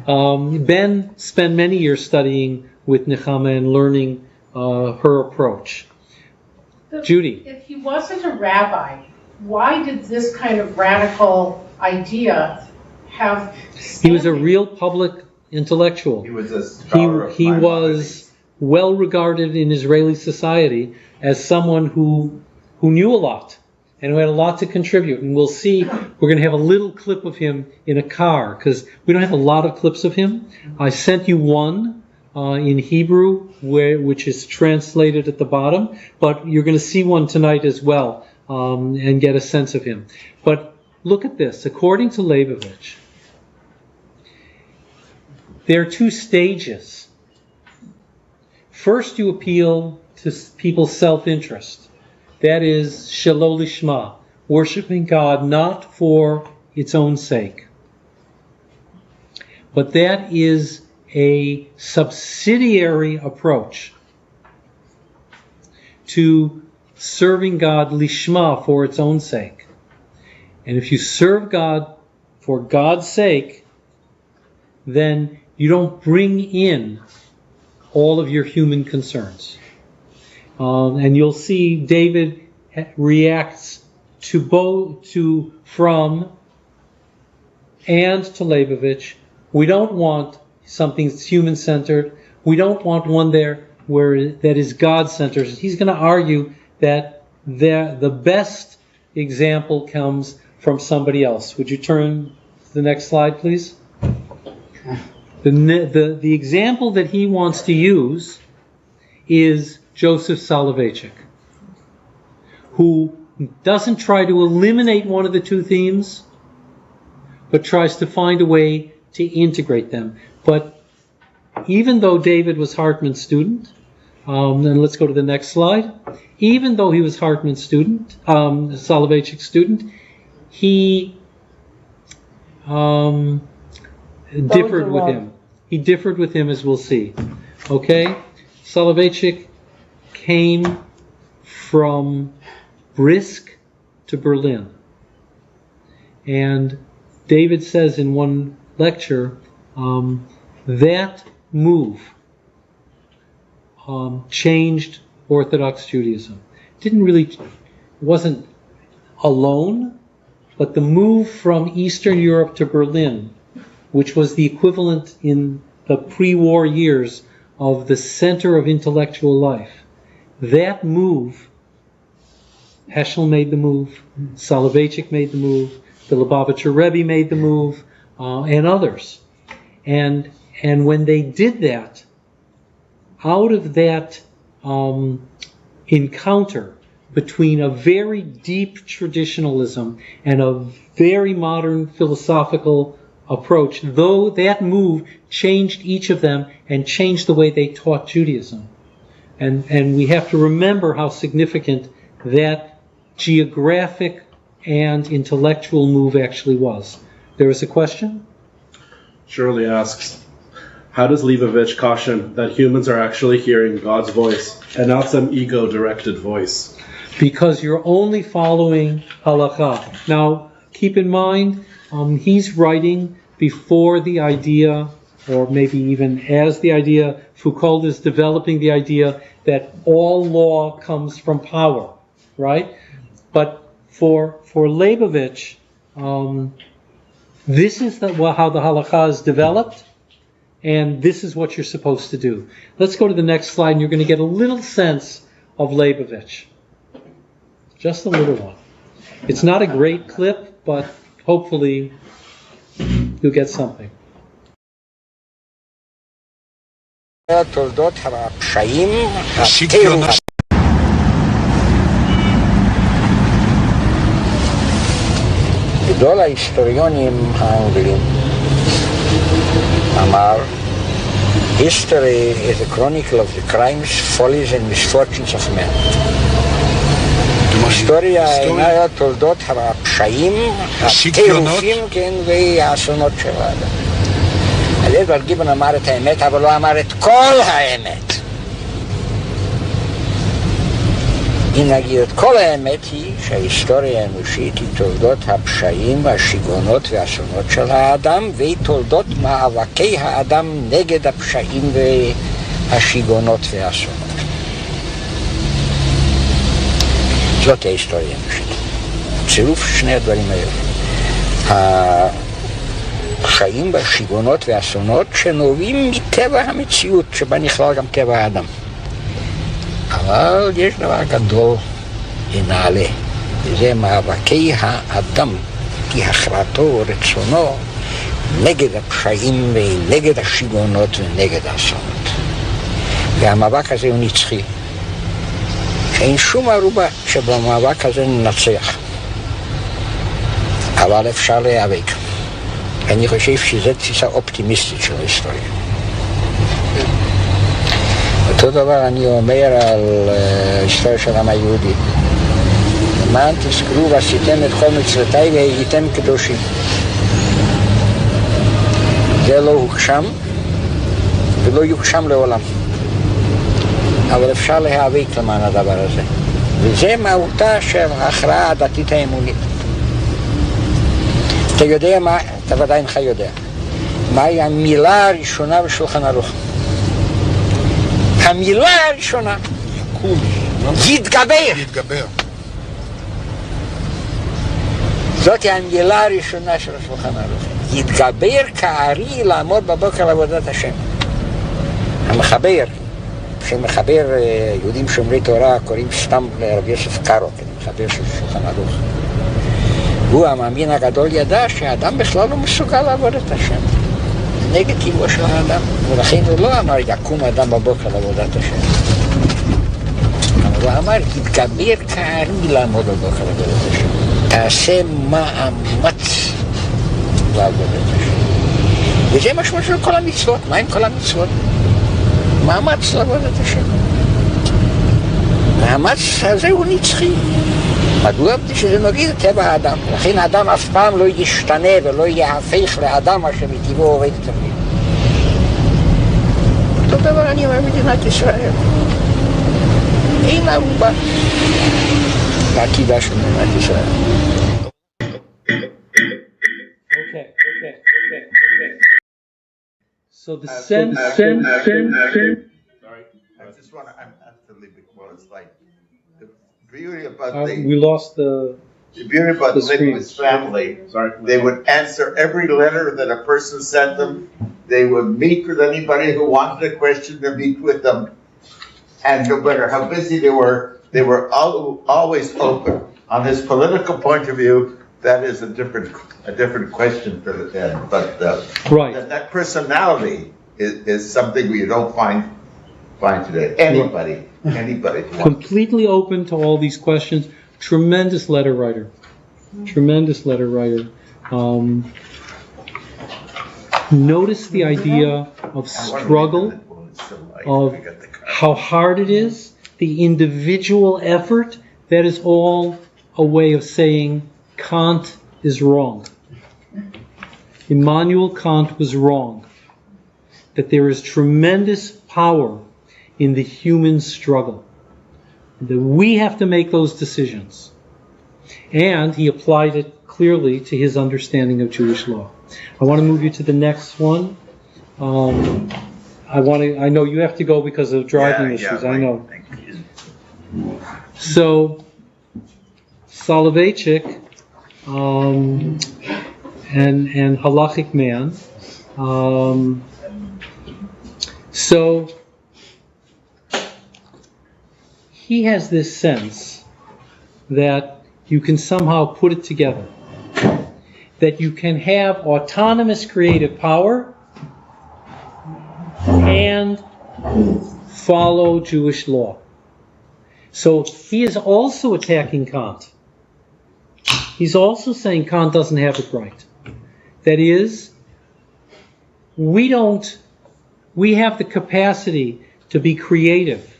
Ben spent many years studying with Nechama and learning her approach. Judy. If he wasn't a rabbi, why did this kind of radical idea have standing? He was a real public intellectual. He was a scholar of He was well regarded in Israeli society as someone who knew a lot and who had a lot to contribute. And we'll see, we're going to have a little clip of him in a car because we don't have a lot of clips of him. I sent you one in Hebrew, which is translated at the bottom, but you're going to see one tonight as well and get a sense of him. But look at this. According to Leibovitz, there are two stages. First, you appeal to people's self-interest. That is Shelo Lishma, worshiping God not for its own sake. But that is a subsidiary approach to serving God Lishma for its own sake. And if you serve God for God's sake, then you don't bring in all of your human concerns. And you'll see David reacts from and to Leibovitz. We don't want something that's human-centered. We don't want one there that is God-centered. He's going to argue that the best example comes from somebody else. Would you turn to the next slide, please? The example that he wants to use is Joseph Soloveitchik, who doesn't try to eliminate one of the two themes, but tries to find a way to integrate them. But even though David was Hartman's student, and let's go to the next slide. Even though he was Hartman's student, Soloveitchik student, he differed with him. He differed with him, as we'll see. Okay? Soloveitchik came from Brisk to Berlin. And David says in one lecture that move changed Orthodox Judaism. Wasn't alone, but the move from Eastern Europe to Berlin, which was the equivalent in the pre-war years of the center of intellectual life, that move, Heschel made the move, Soloveitchik made the move, the Leibovitz Rebbe made the move, and others. And when they did that, out of that encounter between a very deep traditionalism and a very modern philosophical approach, though that move changed each of them and changed the way they taught Judaism. And we have to remember how significant that geographic and intellectual move actually was. There is a question? Shirley asks, how does Leibovitz caution that humans are actually hearing God's voice and not some ego-directed voice? Because you're only following halakha. Now, keep in mind, he's writing before the idea, or maybe even as the idea, Foucault is developing the idea that all law comes from power, right? But for Leibovitz, this is how the halakha is developed, and this is what you're supposed to do. Let's go to the next slide, and you're going to get a little sense of Leibovitz. Just a little one. It's not a great clip, but hopefully you'll get something. גדול ההיסטוריונים האנגלים אמר, History is a chronicle of the crimes, follies and misfortunes of men. היסטוריה אינה תולדות הפשעים, הטירופים, כן, והאסונות של האדם. אדוארד גיבון אמר את האמת, אבל לא אמר את כל האמת. אם נגיד את כל האמת היא שההיסטוריה האנושית היא תולדות הפשעים, השיגעונות והאסונות של האדם, והיא תולדות מאבקי האדם נגד הפשעים והשיגעונות והאסונות. זאת ההיסטוריה האנושית. צירוף שני הדברים האלה. הפשעים והשיגעונות והאסונות שנובעים מטבע המציאות שבה נכלל גם טבע האדם. אבל יש דבר גדול ונעלה, וזה מאבקי האדם, כי הכרעתו ורצונו נגד הפשעים ונגד השיגעונות ונגד האסונות. והמאבק הזה הוא נצחי. אין שום ערובה שבמאבק הזה ננצח. אבל אפשר להיאבק. אני חושב שזו תפיסה אופטימיסטית של ההיסטוריה. אותו דבר אני אומר על ההיסטוריה של העם היהודי. למען תזכרו ועשיתם את כל מצוותיי והייתם קדושים. זה לא הוגשם ולא יוגשם לעולם. אבל אפשר להיאבק למען הדבר הזה. וזה מהותה של ההכרעה הדתית האמונית. אתה יודע מה, אתה ודאי אינך יודע, מהי המילה הראשונה בשולחן ערוך? המילה הראשונה, יתגבר. זאת המילה הראשונה של השולחן ערוך. יתגבר כארי לעמוד בבוקר לעבודת השם. המחבר, שמחבר יהודים שומרי תורה, קוראים סתם לרב יוסף קארו, מחבר של שולחן ערוך. הוא המאמין הגדול ידע שהאדם בכלל לא מסוגל לעבוד את השם. נגד טבעו של האדם. ולכן הוא לא אמר יקום האדם בבוקר לעבודת השם. הוא אמר, תתגבר כארי לעמוד בבוקר לעבודת השם. תעשה מאמץ לעבודת השם. וזה משמעות של כל המצוות. מה עם כל המצוות? מאמץ לעבודת השם. המאמץ הזה הוא נצחי. מדוע? שזה נוגד את טבע האדם. לכן האדם אף פעם לא ישתנה ולא יהפך לאדם אשר מטבעו עובד תמיד. אותו דבר אני אומר מדינת ישראל. אין ערובה לעתידה של מדינת ישראל. Okay. So the sense. Sorry, I just want to. I'm absolutely because it's like the beauty about we lost the beauty about living with family. Sorry, they would answer every letter that a person sent them. They would meet with anybody who wanted a question to meet with them, and no matter how busy they were always open. On his political point of view, that is a different question for the end. But right. that personality is something we don't find today. Anybody. Completely open to all these questions. Tremendous letter writer. Notice the idea of struggle, of how hard it is, the individual effort. That is all a way of saying Kant is wrong. Immanuel Kant was wrong. That there is tremendous power in the human struggle. That we have to make those decisions. And he applied it clearly to his understanding of Jewish law. I want to move you to the next one. I know you have to go because of driving issues. I know. So, Soloveitchik and halachic man. So he has this sense that you can somehow put it together, that you can have autonomous creative power and follow Jewish law. So he is also attacking Kant. He's also saying Kant doesn't have it right. That is, we have the capacity to be creative.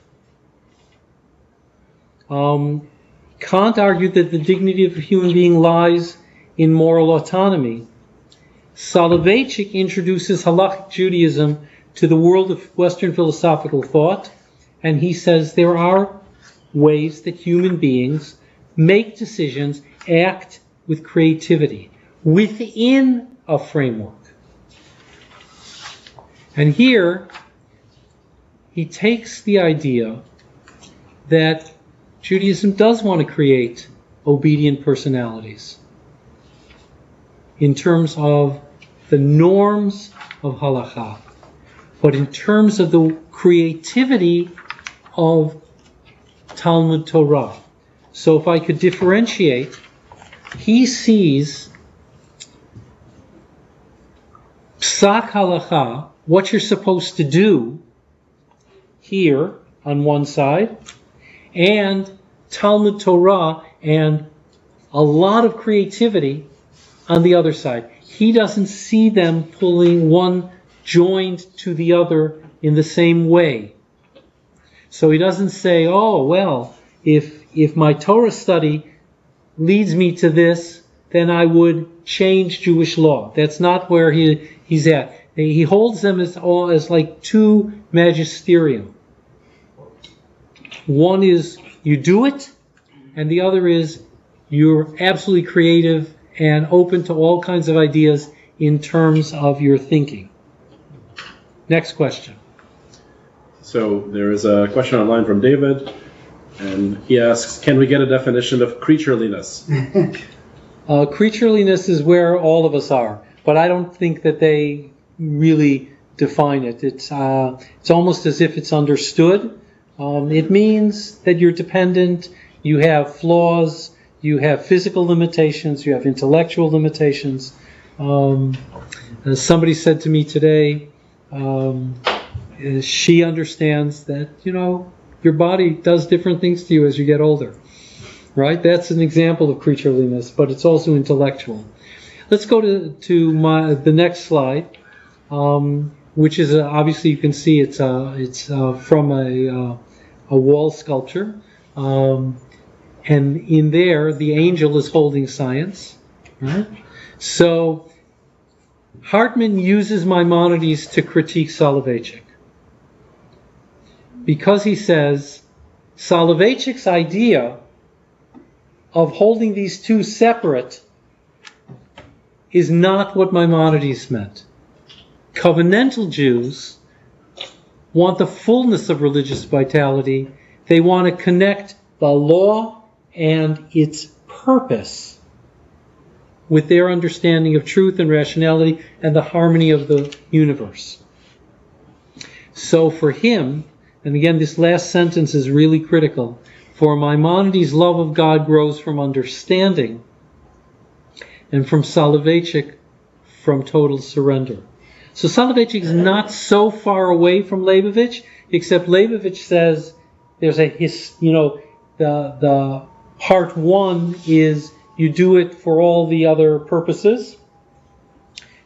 Kant argued that the dignity of a human being lies in moral autonomy. Soloveitchik introduces halachic Judaism to the world of Western philosophical thought, and he says there are ways that human beings make decisions, act with creativity within a framework. And here he takes the idea that Judaism does want to create obedient personalities in terms of the norms of halakha, but in terms of the creativity of Talmud Torah. So if I could differentiate, he sees psak halakha, what you're supposed to do, here on one side, and Talmud Torah and a lot of creativity on the other side. He doesn't see them pulling one joined to the other in the same way. So he doesn't say, oh, well, if my Torah study leads me to this, then I would change Jewish law. That's not where he's at. He holds them as like two magisterium. One is you do it, and the other is you're absolutely creative and open to all kinds of ideas in terms of your thinking. Next question. So there is a question online from David, and he asks, can we get a definition of creatureliness? Creatureliness is where all of us are, but I don't think that they really define it. It's almost as if it's understood. It means that you're dependent, you have flaws, you have physical limitations, you have intellectual limitations. Somebody said to me today, she understands that, your body does different things to you as you get older. Right? That's an example of creatureliness, but it's also intellectual. Let's go to the next slide, which is obviously you can see it's from a wall sculpture, and in there the angel is holding science. Right? So Hartman uses Maimonides to critique Soloveitchik because he says Soloveitchik's idea of holding these two separate is not what Maimonides meant. Covenantal Jews want the fullness of religious vitality. They want to connect the law and its purpose with their understanding of truth and rationality and the harmony of the universe. So for him, and again this last sentence is really critical, for Maimonides' love of God grows from understanding, and from Soloveitchik, from total surrender. So Soloveitchik is not so far away from Leibovitz, except Leibovitz says there's the part one is you do it for all the other purposes.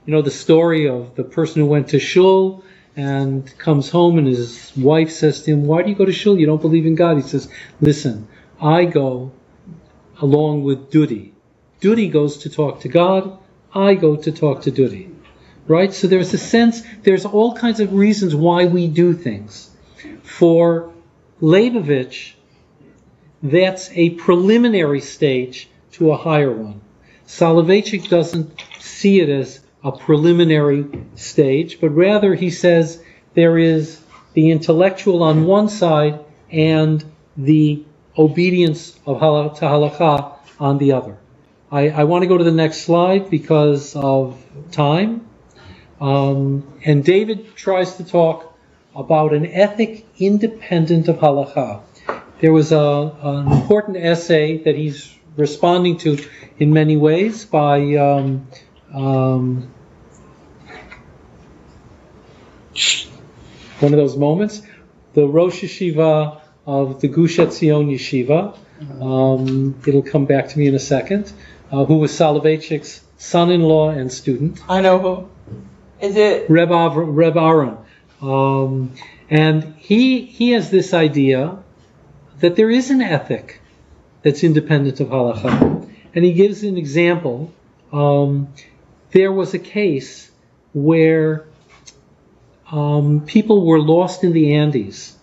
You know the story of the person who went to shul and comes home and his wife says to him, "Why do you go to shul? You don't believe in God." He says, "Listen, I go along with Dudi. Dudi goes to talk to God, I go to talk to Dudi." Right? So there's a sense, there's all kinds of reasons why we do things. For Leibovitz, that's a preliminary stage to a higher one. Soloveitchik doesn't see it as a preliminary stage, but rather he says there is the intellectual on one side and the obedience to halakha on the other. I want to go to the next slide because of time. And David tries to talk about an ethic independent of halakha. There was an important essay that he's responding to in many ways by one of those moments, the Rosh Yeshiva of the Gush Etzion Yeshiva. It'll come back to me in a second. Who was Soloveitchik's son-in-law and student. I know who. Is it? Reb Aaron. And he has this idea that there is an ethic that's independent of halakha. And he gives an example. There was a case where people were lost in the Andes.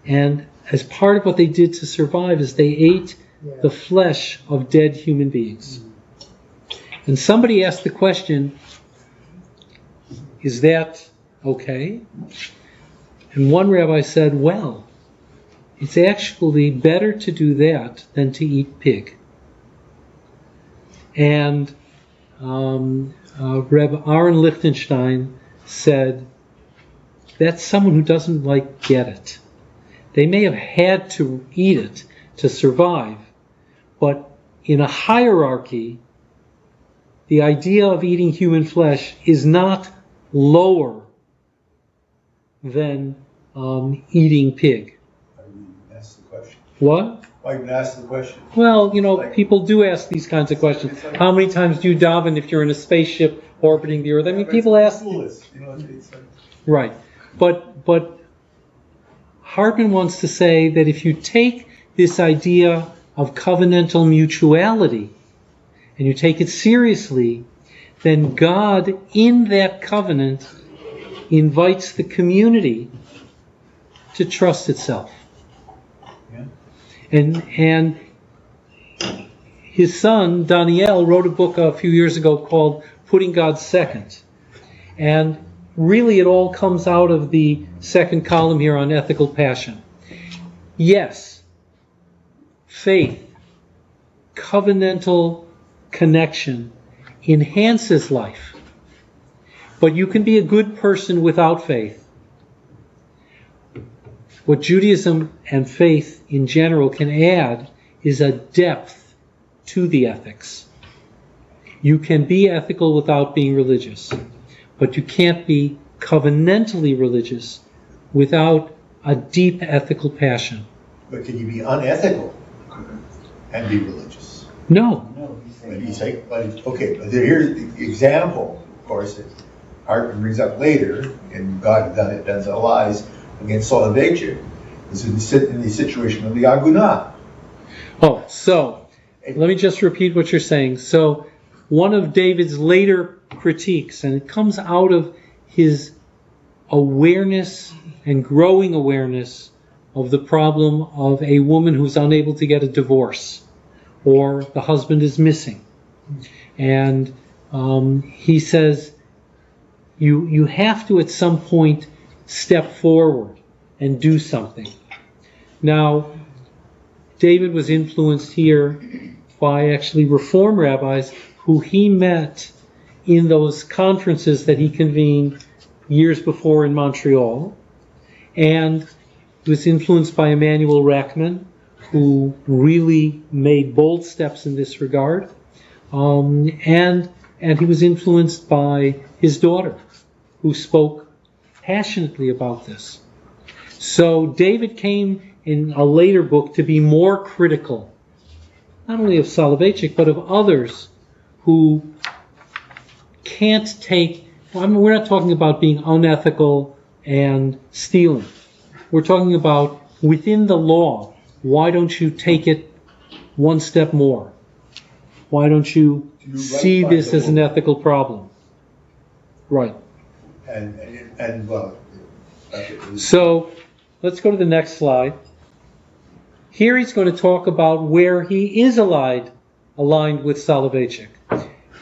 And as part of what they did to survive is they ate the flesh of dead human beings. And somebody asked the question, is that okay? And one rabbi said, well, it's actually better to do that than to eat pig. And Reb Aaron Lichtenstein said, that's someone who doesn't get it. They may have had to eat it to survive, but in a hierarchy, the idea of eating human flesh is not lower than eating pig. I didn't ask the question. What? I didn't ask the question. Well, people do ask these kinds of questions. How many times do you daven if you're in a spaceship orbiting the Earth? I mean, people ask. Right. But Hartman wants to say that if you take this idea of covenantal mutuality and you take it seriously, then God in that covenant invites the community to trust itself. Yeah. And his son, Daniel, wrote a book a few years ago called Putting God Second. And really it all comes out of the second column here on ethical passion. Yes, faith, covenantal connection enhances life. But you can be a good person without faith. What Judaism and faith in general can add is a depth to the ethics. You can be ethical without being religious, but you can't be covenantally religious without a deep ethical passion. But can you be unethical and be religious? No. But he's like, okay, but here's the example, of course, that Hartman brings up later, and God does the lies against Soloveitchik, is in the situation of the Agunah. Oh, so let me just repeat what you're saying. So one of David's later critiques, and it comes out of his awareness and growing awareness of the problem of a woman who's unable to get a divorce, or the husband is missing. And he says, you have to at some point step forward and do something. Now, David was influenced here by actually Reform rabbis who he met in those conferences that he convened years before in Montreal. And he was influenced by Emanuel Rackman, who really made bold steps in this regard. And he was influenced by his daughter, who spoke passionately about this. So David came in a later book to be more critical, not only of Soloveitchik, but of others who can't take, we're not talking about being unethical and stealing. We're talking about within the law, why don't you take it one step more? Why don't you see this as an ethical problem? Right. And well, so let's go to the next slide. Here he's going to talk about where he is aligned with Soloveitchik.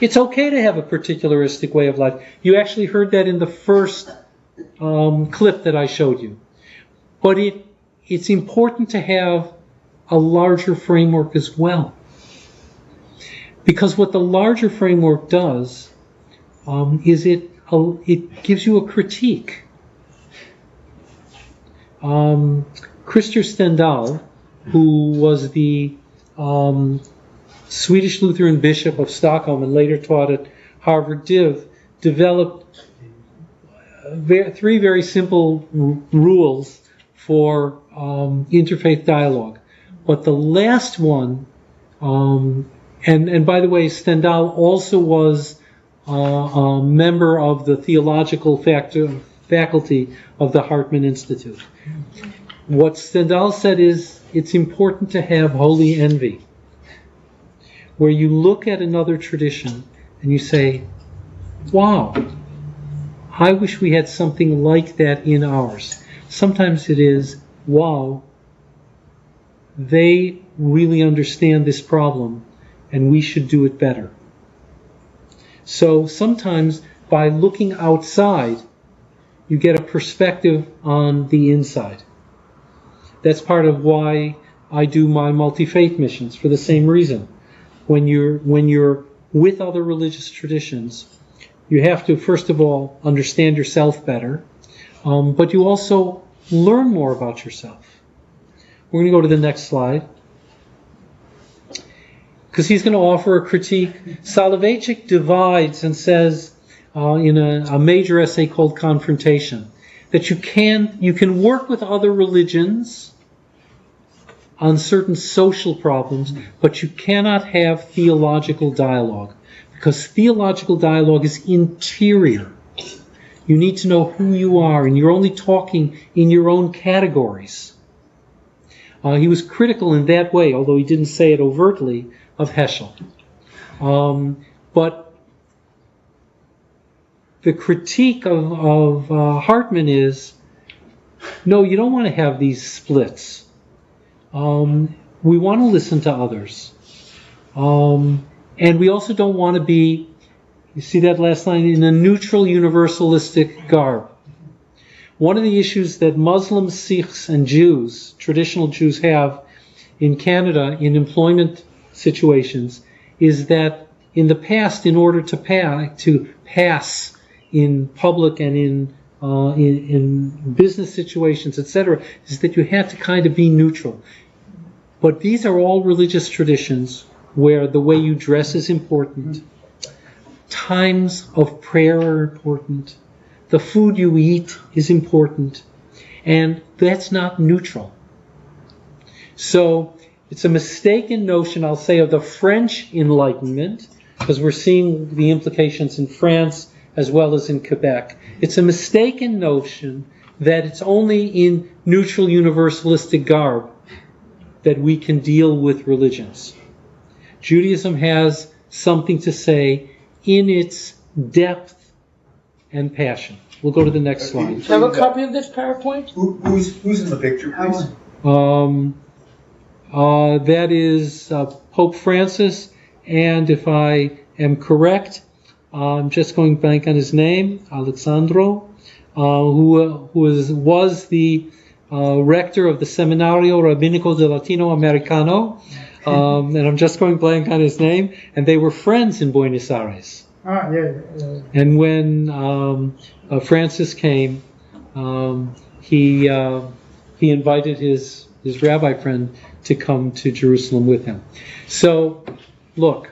It's okay to have a particularistic way of life. You actually heard that in the first clip that I showed you. But it's important to have a larger framework as well. Because what the larger framework does is it gives you a critique. Christer Stendahl, who was the Swedish Lutheran Bishop of Stockholm and later taught at Harvard Div, developed three very simple rules for interfaith dialogue. But the last one, and by the way, Stendahl also was a member of the theological faculty of the Hartman Institute. What Stendahl said is, it's important to have holy envy, where you look at another tradition and you say, wow, I wish we had something like that in ours. Sometimes it is, wow, they really understand this problem and we should do it better. So sometimes by looking outside, you get a perspective on the inside. That's part of why I do my multi-faith missions, for the same reason. When you're with other religious traditions, you have to, first of all, understand yourself better, but you also learn more about yourself. We're going to go to the next slide, because he's going to offer a critique. Soloveitchik divides and says in a major essay called Confrontation that you can work with other religions on certain social problems, but you cannot have theological dialogue, because theological dialogue is interior. You need to know who you are, and you're only talking in your own categories. He was critical in that way, although he didn't say it overtly, of Heschel. But the critique of Hartman is, no, you don't want to have these splits. We want to listen to others. And we also don't want to be, you see that last line, in a neutral universalistic garb. One of the issues that Muslims, Sikhs, and Jews, traditional Jews, have in Canada in employment situations is that in the past, in order to pass in public and in business situations, etc., is that you had to kind of be neutral. But these are all religious traditions where the way you dress is important. Times of prayer are important. The food you eat is important. And that's not neutral. So it's a mistaken notion, I'll say, of the French Enlightenment, because we're seeing the implications in France as well as in Quebec. It's a mistaken notion that it's only in neutral universalistic garb that we can deal with religions. Judaism has something to say in its depth and passion. We'll go to the next slide. Do you have a copy of this PowerPoint? Who's in the picture, please? That is Pope Francis, and if I am correct, I'm just going blank on his name, Alessandro, who was the rector of the Seminario Rabbinico de Latino Americano, and I'm just going blank on his name, and they were friends in Buenos Aires. And when Francis came, he invited his rabbi friend to come to Jerusalem with him. So, look,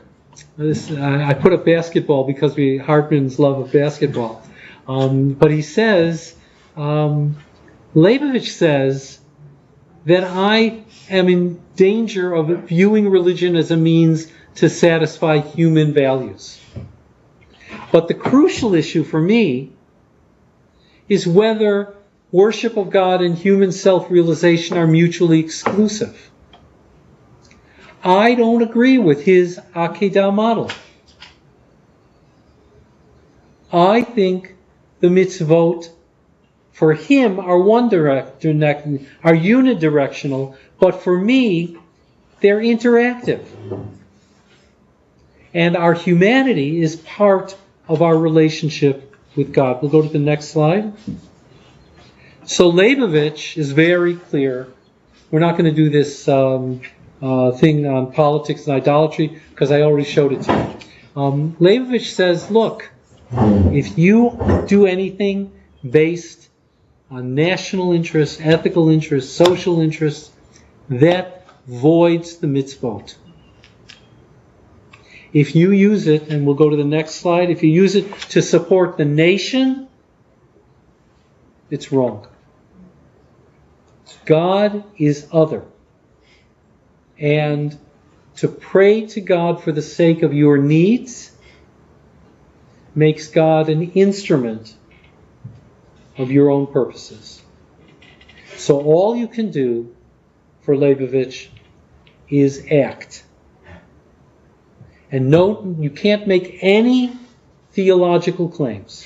I put up basketball because Hartman's love of basketball. But he says, Leibovitz says that I am in danger of viewing religion as a means to satisfy human values. But the crucial issue for me is whether worship of God and human self-realization are mutually exclusive. I don't agree with his Akedah model. I think the mitzvot for him are are unidirectional, but for me, they're interactive. And our humanity is part of our relationship with God. We'll go to the next slide. So Leibovitz is very clear. We're not going to do this thing on politics and idolatry because I already showed it to you. Leibovitz says, look, if you do anything based on national interests, ethical interests, social interests, that voids the mitzvot. If you use it, and we'll go to the next slide, if you use it to support the nation, it's wrong. God is other. And to pray to God for the sake of your needs makes God an instrument of your own purposes. So all you can do for Leibovitz is act. And note, you can't make any theological claims.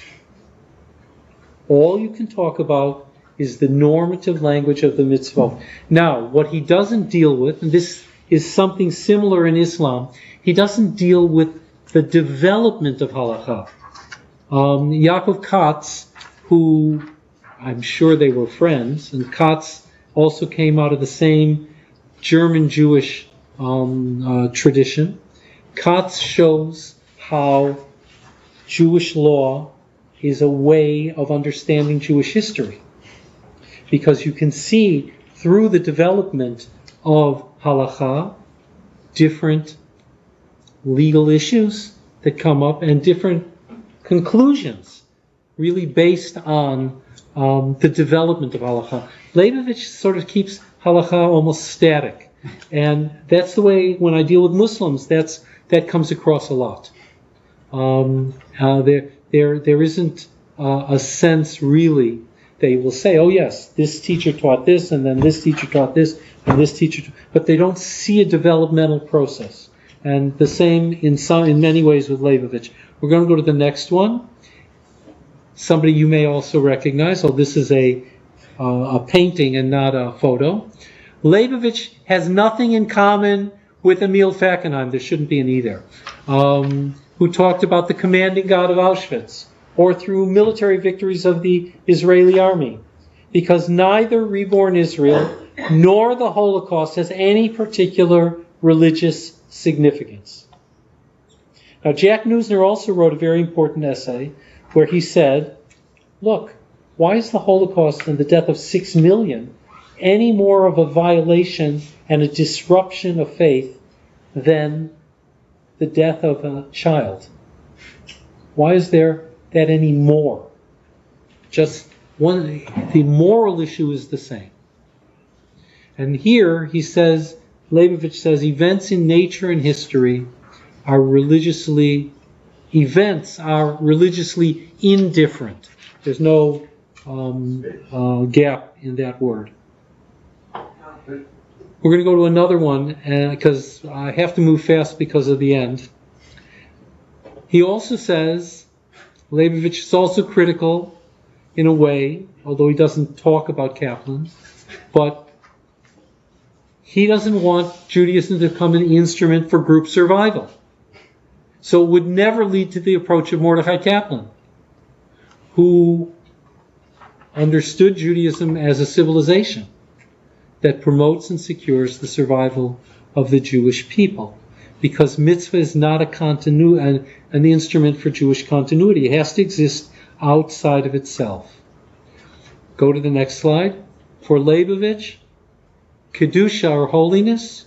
All you can talk about is the normative language of the mitzvot. Now, what he doesn't deal with, and this is something similar in Islam, he doesn't deal with the development of halakha. Yaakov Katz, who I'm sure they were friends, and Katz also came out of the same German Jewish tradition. Katz shows how Jewish law is a way of understanding Jewish history. Because you can see through the development of halakha different legal issues that come up and different conclusions really based on the development of halakha. Leibovitz sort of keeps halakha almost static. And that's the way, when I deal with Muslims, that comes across a lot. There isn't a sense really. They will say, oh yes, this teacher taught this, and then this teacher taught this, and this teacher, but they don't see a developmental process. And the same in many ways with Leibovitz. We're going to go to the next one. Somebody you may also recognize. Oh, this is a painting and not a photo. Leibovitz has nothing in common with Emil Fackenheim. There shouldn't be an either. Who talked about the commanding God of Auschwitz, or through military victories of the Israeli army, because neither reborn Israel nor the Holocaust has any particular religious significance. Now, Jack Neusner also wrote a very important essay where he said, look, why is the Holocaust and the death of 6 million any more of a violation and a disruption of faith than the death of a child? Why is there that any more? Just one, the moral issue is the same. And here he says, Leibovitz says, events in nature and history are religiously indifferent. There's no gap in that word. We're going to go to another one because I have to move fast because of the end. He also says, Leibovitz is also critical in a way, although he doesn't talk about Kaplan, but he doesn't want Judaism to become an instrument for group survival. So it would never lead to the approach of Mordechai Kaplan, who understood Judaism as a civilization that promotes and secures the survival of the Jewish people. Because mitzvah is not an instrument for Jewish continuity. It has to exist outside of itself. Go to the next slide. For Leibovitz, Kedusha, or holiness,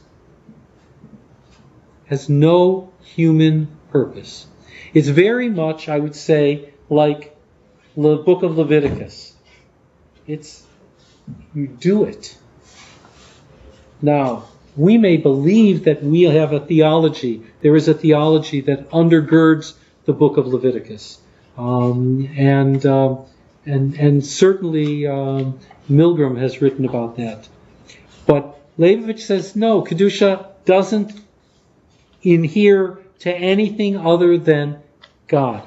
has no human purpose. It's very much, I would say, like the book of Leviticus. You do it. Now, we may believe that we have a theology. There is a theology that undergirds the book of Leviticus. And certainly Milgram has written about that. But Leibovitz says, no, Kedusha doesn't adhere to anything other than God.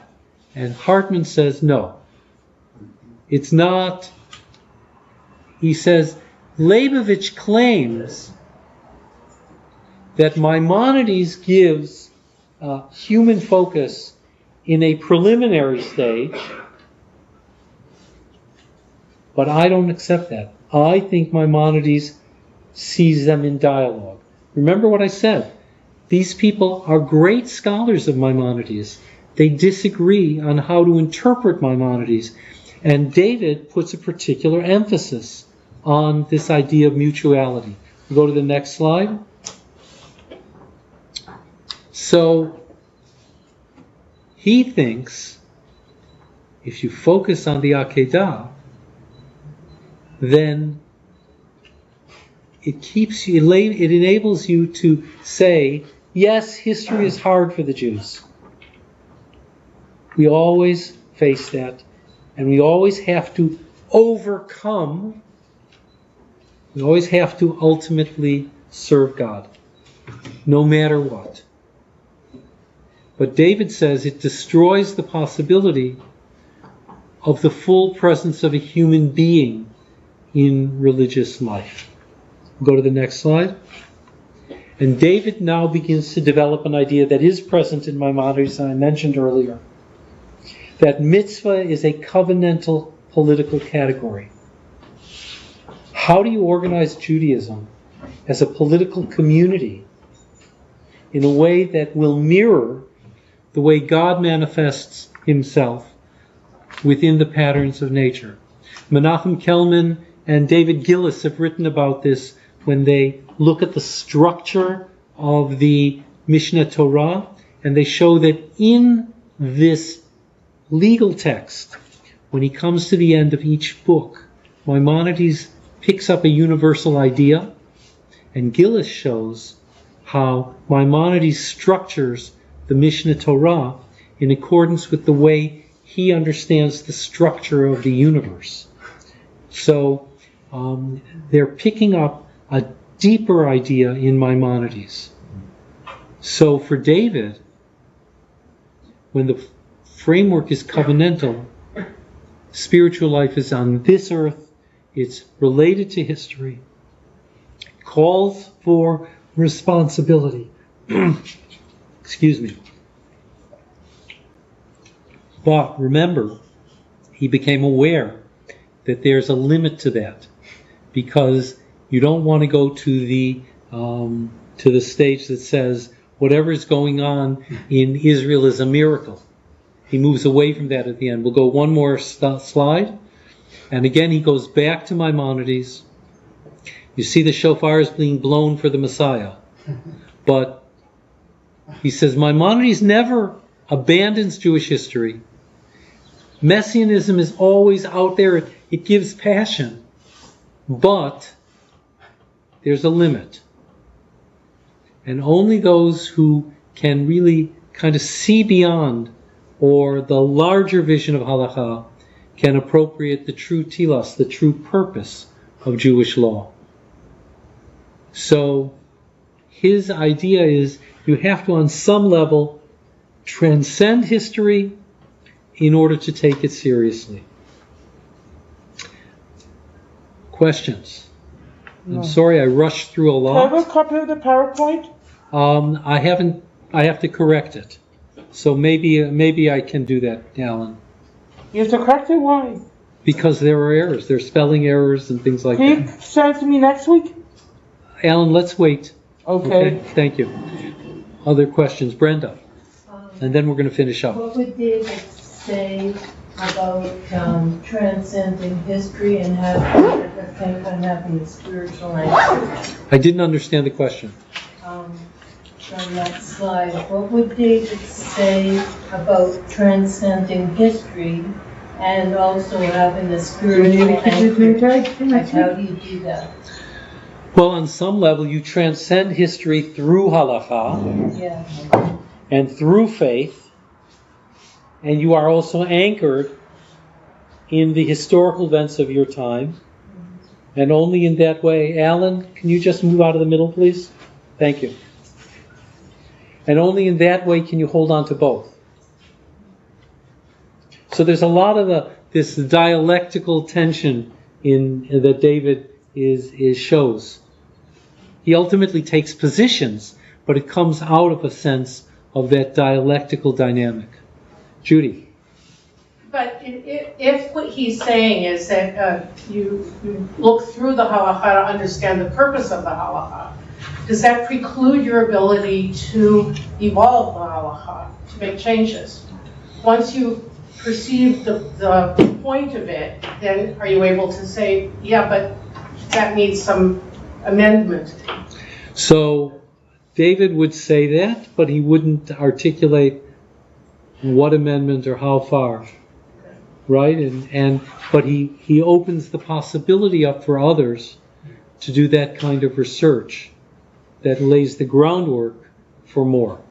And Hartman says, no. It's not. He says, Leibovitz claims that Maimonides gives human focus in a preliminary stage, but I don't accept that. I think Maimonides sees them in dialogue. Remember what I said. These people are great scholars of Maimonides. They disagree on how to interpret Maimonides. And David puts a particular emphasis on this idea of mutuality. We'll go to the next slide. So, he thinks if you focus on the Akedah, then it enables you to say, yes, history is hard for the Jews. We always face that, and we always have to overcome. We always have to ultimately serve God, no matter what. But David says it destroys the possibility of the full presence of a human being in religious life. We'll go to the next slide. And David now begins to develop an idea that is present in Maimonides, I mentioned earlier, that mitzvah is a covenantal political category. How do you organize Judaism as a political community in a way that will mirror the way God manifests himself within the patterns of nature? Menachem Kelman and David Gillis have written about this when they look at the structure of the Mishneh Torah, and they show that in this legal text, when he comes to the end of each book, Maimonides picks up a universal idea, and Gillis shows how Maimonides structures the Mishneh Torah in accordance with the way he understands the structure of the universe. So they're picking up a deeper idea in Maimonides. So for David, when the framework is covenantal, spiritual life is on this earth, it's related to history, calls for responsibility. Excuse me. But remember, he became aware that there's a limit to that, because you don't want to go to the stage that says whatever is going on in Israel is a miracle. He moves away from that at the end. We'll go one more slide. And again, he goes back to Maimonides. You see the shofar is being blown for the Messiah. But he says Maimonides never abandons Jewish history. Messianism is always out there. It gives passion. But there's a limit. And only those who can really kind of see beyond, or the larger vision of halakha, can appropriate the true telos, the true purpose of Jewish law. So his idea is you have to, on some level, transcend history in order to take it seriously. Questions? I'm sorry I rushed through a lot. Can I have a copy of the PowerPoint? I haven't. I have to correct it. So maybe I can do that, Alan. You have to correct it? Why? Because there are errors. There are spelling errors and things like that. Can you send it to me next week? Alan, let's wait. Okay. Thank you. Other questions? Brenda. And then we're going to finish up. What would David say about transcending history and having, at the same time, having a spiritual answer? I didn't understand the question. From that slide, what would David say about transcending history and also having a spiritual anchor? Like, how do you do that? Well, on some level, you transcend history through halakha Yeah. and through faith, and you are also anchored in the historical events of your time, and only in that way. Alan, can you just move out of the middle, please? Thank you. And only in that way can you hold on to both. So there's a lot of this dialectical tension that David shows. He ultimately takes positions, but it comes out of a sense of that dialectical dynamic. Judy. But if what he's saying is that you look through the halakha to understand the purpose of the halakha, does that preclude your ability to evolve the halakha, to make changes? Once you perceive the point of it, then are you able to say, yeah, but that needs some amendment? So David would say that, but he wouldn't articulate what amendment or how far. Right? But he opens the possibility up for others to do that kind of research that lays the groundwork for more.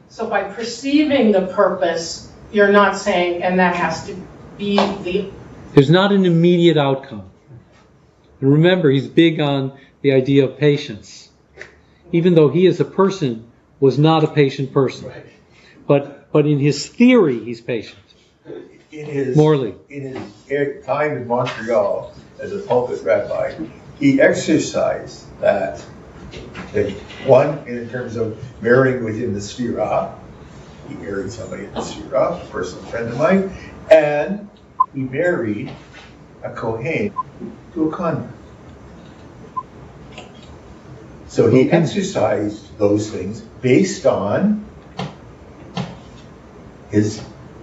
So by perceiving the purpose, you're not saying, and that has to be the... There's not an immediate outcome. And remember, he's big on the idea of patience. Even though he as a person was not a patient person. But in his theory, he's patient. Morley. In his time in Montreal as a pulpit rabbi, he exercised that one, in terms of marrying within the Sphira, he married somebody in the Sphira, a personal friend of mine, and he married a Kohen to a convert. So he exercised those things based on his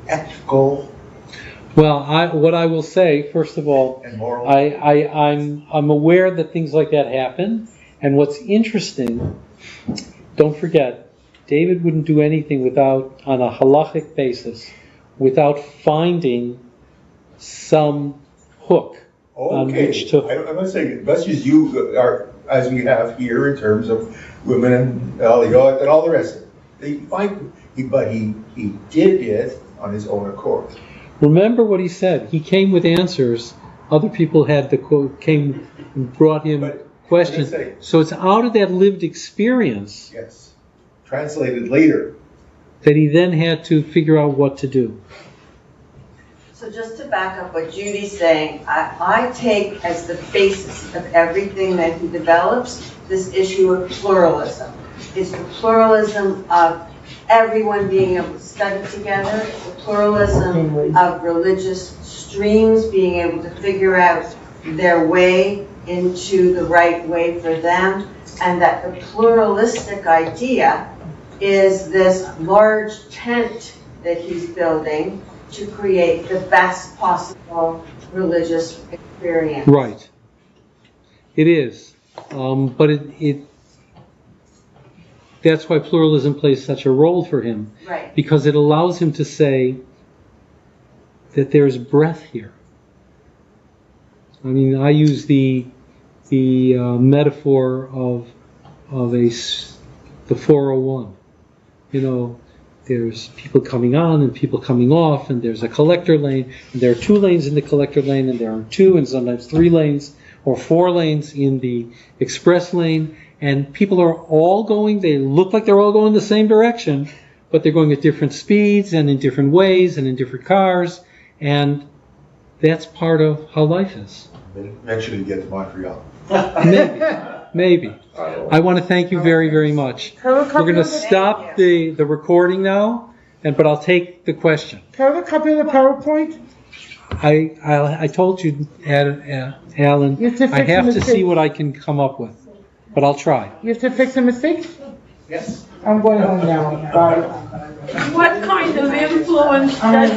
ethical. Well, what I will say, first of all, I'm aware that things like that happen. And what's interesting, don't forget, David wouldn't do anything on a halachic basis, without finding some hook on which to... I'm not saying it. Let's use you as we have here in terms of women and aliyot and all the rest of it. But he did it on his own accord. Remember what he said. He came with answers. Other people had came and brought him questions. So it's out of that lived experience. Yes. Translated later. That he then had to figure out what to do. So just to back up what Judy's saying, I take as the basis of everything that he develops this issue of pluralism. It's the pluralism of everyone being able to study together, the pluralism of religious streams being able to figure out their way into the right way for them, and that the pluralistic idea is this large tent that he's building to create the best possible religious experience. Right. It is. But that's why pluralism plays such a role for him. Right. Because it allows him to say that there's breath here. I mean, I use the the metaphor of the 401. You know, there's people coming on and people coming off, and there's a collector lane, and there are 2 lanes in the collector lane, and there are 2 and sometimes 3 lanes or 4 lanes in the express lane, and people are all going, they look like they're all going the same direction, but they're going at different speeds and in different ways and in different cars, and that's part of how life is. Eventually you get to Montreal. Maybe. I want to thank you very, very much. We're going to stop the recording now, but I'll take the question. Can I have a copy of the PowerPoint? I told you, Alan, I have to see what I can come up with, but I'll try. You have to fix the mistakes? Yes. I'm going home now. Bye. What kind of influence does